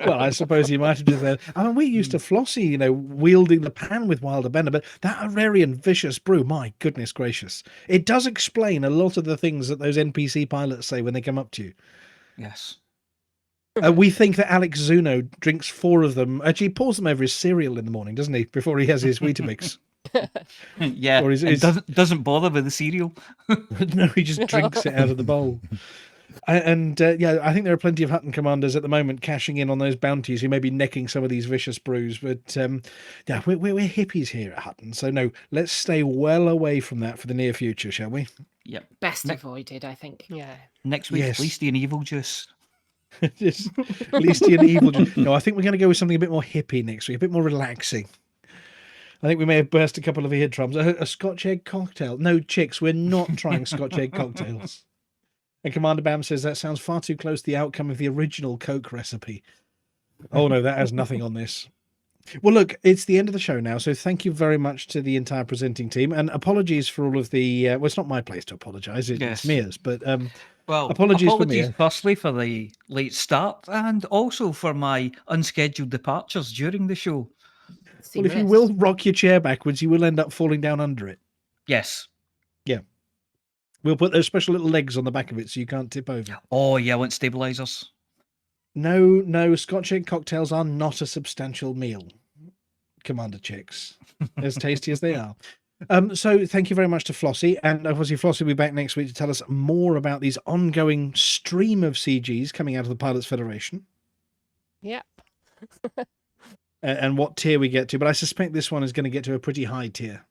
Well, I suppose he might have done that. I mean, we used to Flossy, you know, wielding the pan with Wilder Bender, but that Orrerian Vicious Brew, my goodness gracious, it does explain a lot of the things that those NPC pilots say when they come up to you. Yes. We think that Alex Zuno drinks 4 of them. Actually, he pours them over his cereal in the morning, doesn't he? Before he has his Weetabix. Yeah, Or doesn't bother with the cereal. No, he just drinks it out of the bowl. And yeah, I think there are plenty of Hutton commanders at the moment cashing in on those bounties who may be necking some of these vicious brews. But yeah, we're hippies here at Hutton, so no, let's stay well away from that for the near future, shall we? Yep. Best avoided, I think. Yeah. Next week, Yes. Leasty and Evil Juice. Just Leasty and Evil. No, I think we're going to go with something a bit more hippie next week, a bit more relaxing. I think we may have burst a couple of eardrums. A Scotch egg cocktail. No, Chix, we're not trying Scotch egg cocktails. And Commander Bam says that sounds far too close to the outcome of the original Coke recipe. Oh no, that has nothing on this. Well, look, it's the end of the show now, so thank you very much to the entire presenting team, and apologies for all of the... well, it's not my place to apologise, it's Mia's, but well, apologies for Mia. Firstly for the late start, and also for my unscheduled departures during the show. Well, if you will rock your chair backwards, you will end up falling down under it. Yes. Yeah. We'll put those special little legs on the back of it so you can't tip over. Oh, yeah, I want stabilizers. No, Scotch egg cocktails are not a substantial meal, Commander Chix, as tasty as they are. So thank you very much to Flossy, and obviously Flossy will be back next week to tell us more about these ongoing stream of CGs coming out of the Pilots Federation. Yep. And what tier we get to, but I suspect this one is going to get to a pretty high tier.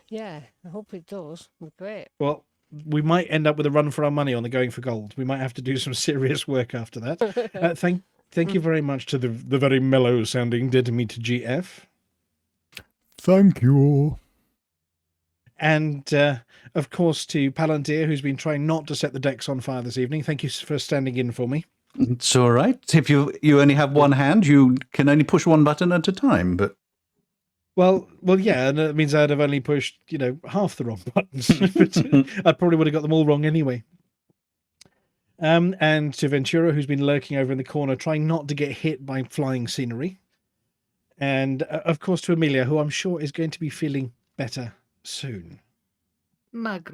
Yeah, I hope it does. Great. Well, we might end up with a run for our money on the Going for Gold. We might have to do some serious work after that. Thank you very much to the very mellow sounding Dead Meat GF. Thank you. And, of course, to Palantir, who's been trying not to set the decks on fire this evening. Thank you for standing in for me. It's all right. If you only have one hand, you can only push one button at a time. But well, yeah, and it means I'd have only pushed, half the wrong buttons. But I probably would have got them all wrong anyway. And to Ventura, who's been lurking over in the corner, trying not to get hit by flying scenery. And, of course, to Amelia, who I'm sure is going to be feeling better soon. Mug.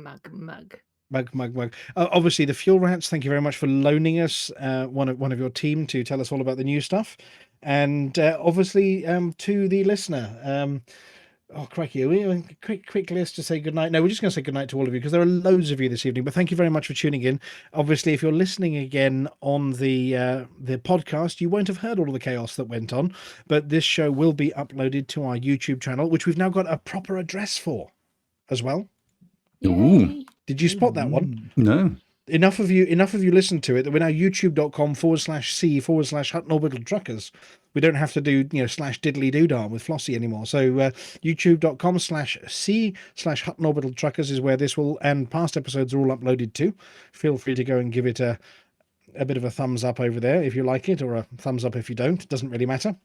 Obviously, the Fuel Rats, thank you very much for loaning us one of your team to tell us all about the new stuff. And obviously, to the listener, oh, crikey, quick list to say goodnight. No, we're just going to say goodnight to all of you because there are loads of you this evening. But thank you very much for tuning in. Obviously, if you're listening again on the podcast, you won't have heard all of the chaos that went on. But this show will be uploaded to our YouTube channel, which we've now got a proper address for as well. Ooh. Did you spot that one? No. Enough of you listened to it that we're now youtube.com/c/Hutton Orbital Truckers. We don't have to do, /diddly-doodah with Flossy anymore. So youtube.com/c/Hutton Orbital Truckers is where this will, and past episodes are all uploaded to. Feel free to go and give it a bit of a thumbs up over there if you like it, or a thumbs up if you don't. It doesn't really matter.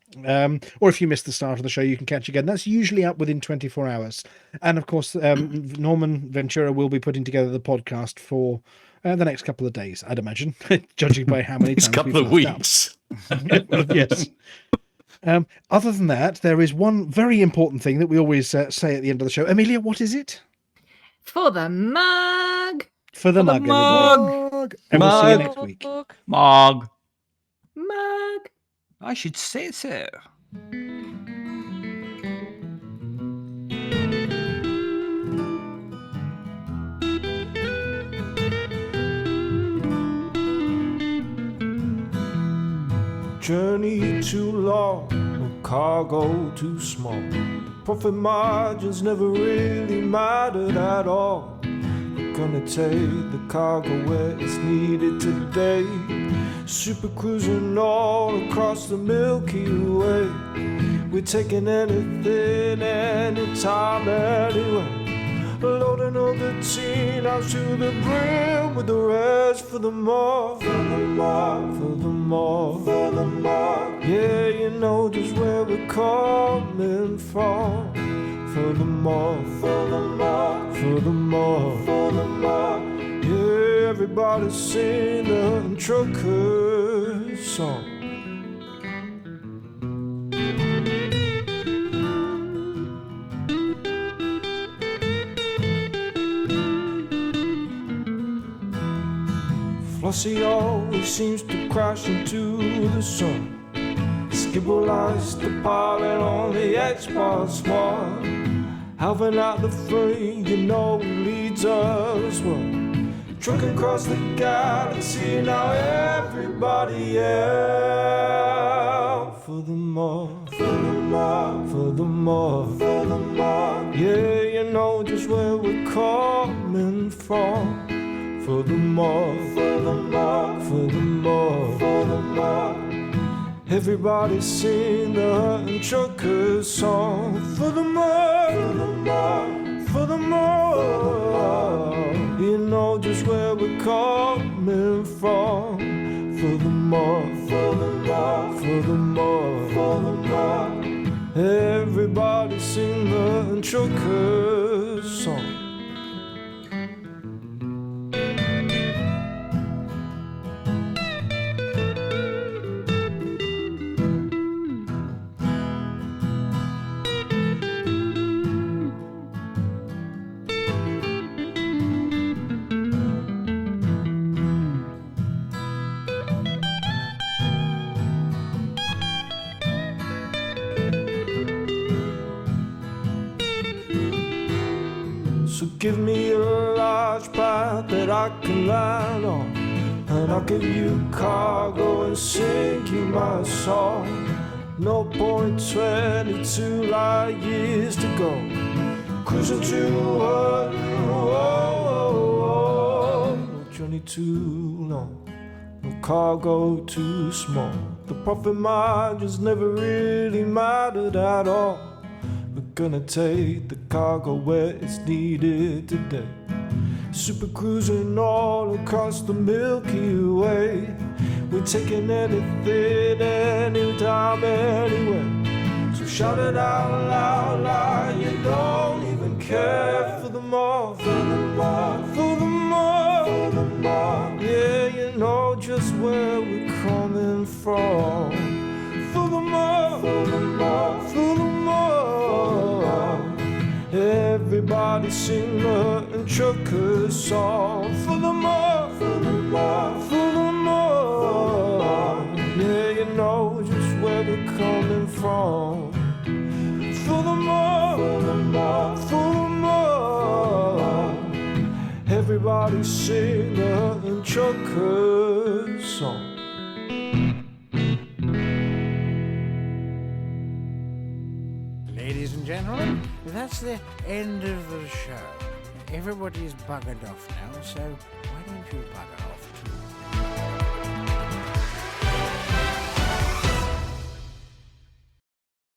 Or if you missed the start of the show, you can catch again. That's usually up within 24 hours. And of course, Norman Ventura will be putting together the podcast for the next couple of days, I'd imagine, judging by how many times couple of weeks. Yes. Other than that, there is one very important thing that we always say at the end of the show. Amelia, what is it? For the mug. For the mug. And we'll see you next week. Mug. Mug. I should say so. Journey too long, no cargo too small. Profit margins never really mattered at all. We're gonna take the cargo where it's needed today. Super cruising all across the Milky Way. We're taking anything, anytime, anyway. Loading all the teen out to the brim with the rest for the more, for the more, for the more, for the more. Yeah, you know just where we're coming from. For the more, for the more, for the more, for the more. Yeah, everybody sing the trucker song. Flossy always seems to crash into the sun. Skibble lies the pilot on the X-Boss one. Helping out the free, you know he leads us well. Trucking across the galaxy, now everybody out. For the more, for the more, for the more, for the more. Yeah, you know just where we're coming from. For the more, for the more, for the more, for the more. Everybody sing the Hutton Trucker song. For the more, for the more, for the more. You know just where we're coming from. For the more, for the more, for the more, for the more. Everybody sing the Hutton Trucker song. give me a large path that I can land on, and I'll give you cargo and sing you my song. 0.22 light years to go, cruising to no journey too long, no cargo too small. The profit margins never really mattered at all. We're gonna take the cargo where it's needed today. Super cruising all across the Milky Way. We're taking anything, anytime, anywhere. So shout it out loud, loud. You don't even care for the more, for the more, for the more, for the more. Yeah, you know just where we're coming from. For the more, for the more, for the more. Everybody sing the and trucker song. For the more, for the more, for the more. Yeah, you know just where we're coming from. For the more, for the more, for the more. Everybody sing the and trucker song. Ladies and gentlemen, that's the end of the show. Everybody's buggered off now, so why don't you bugger off?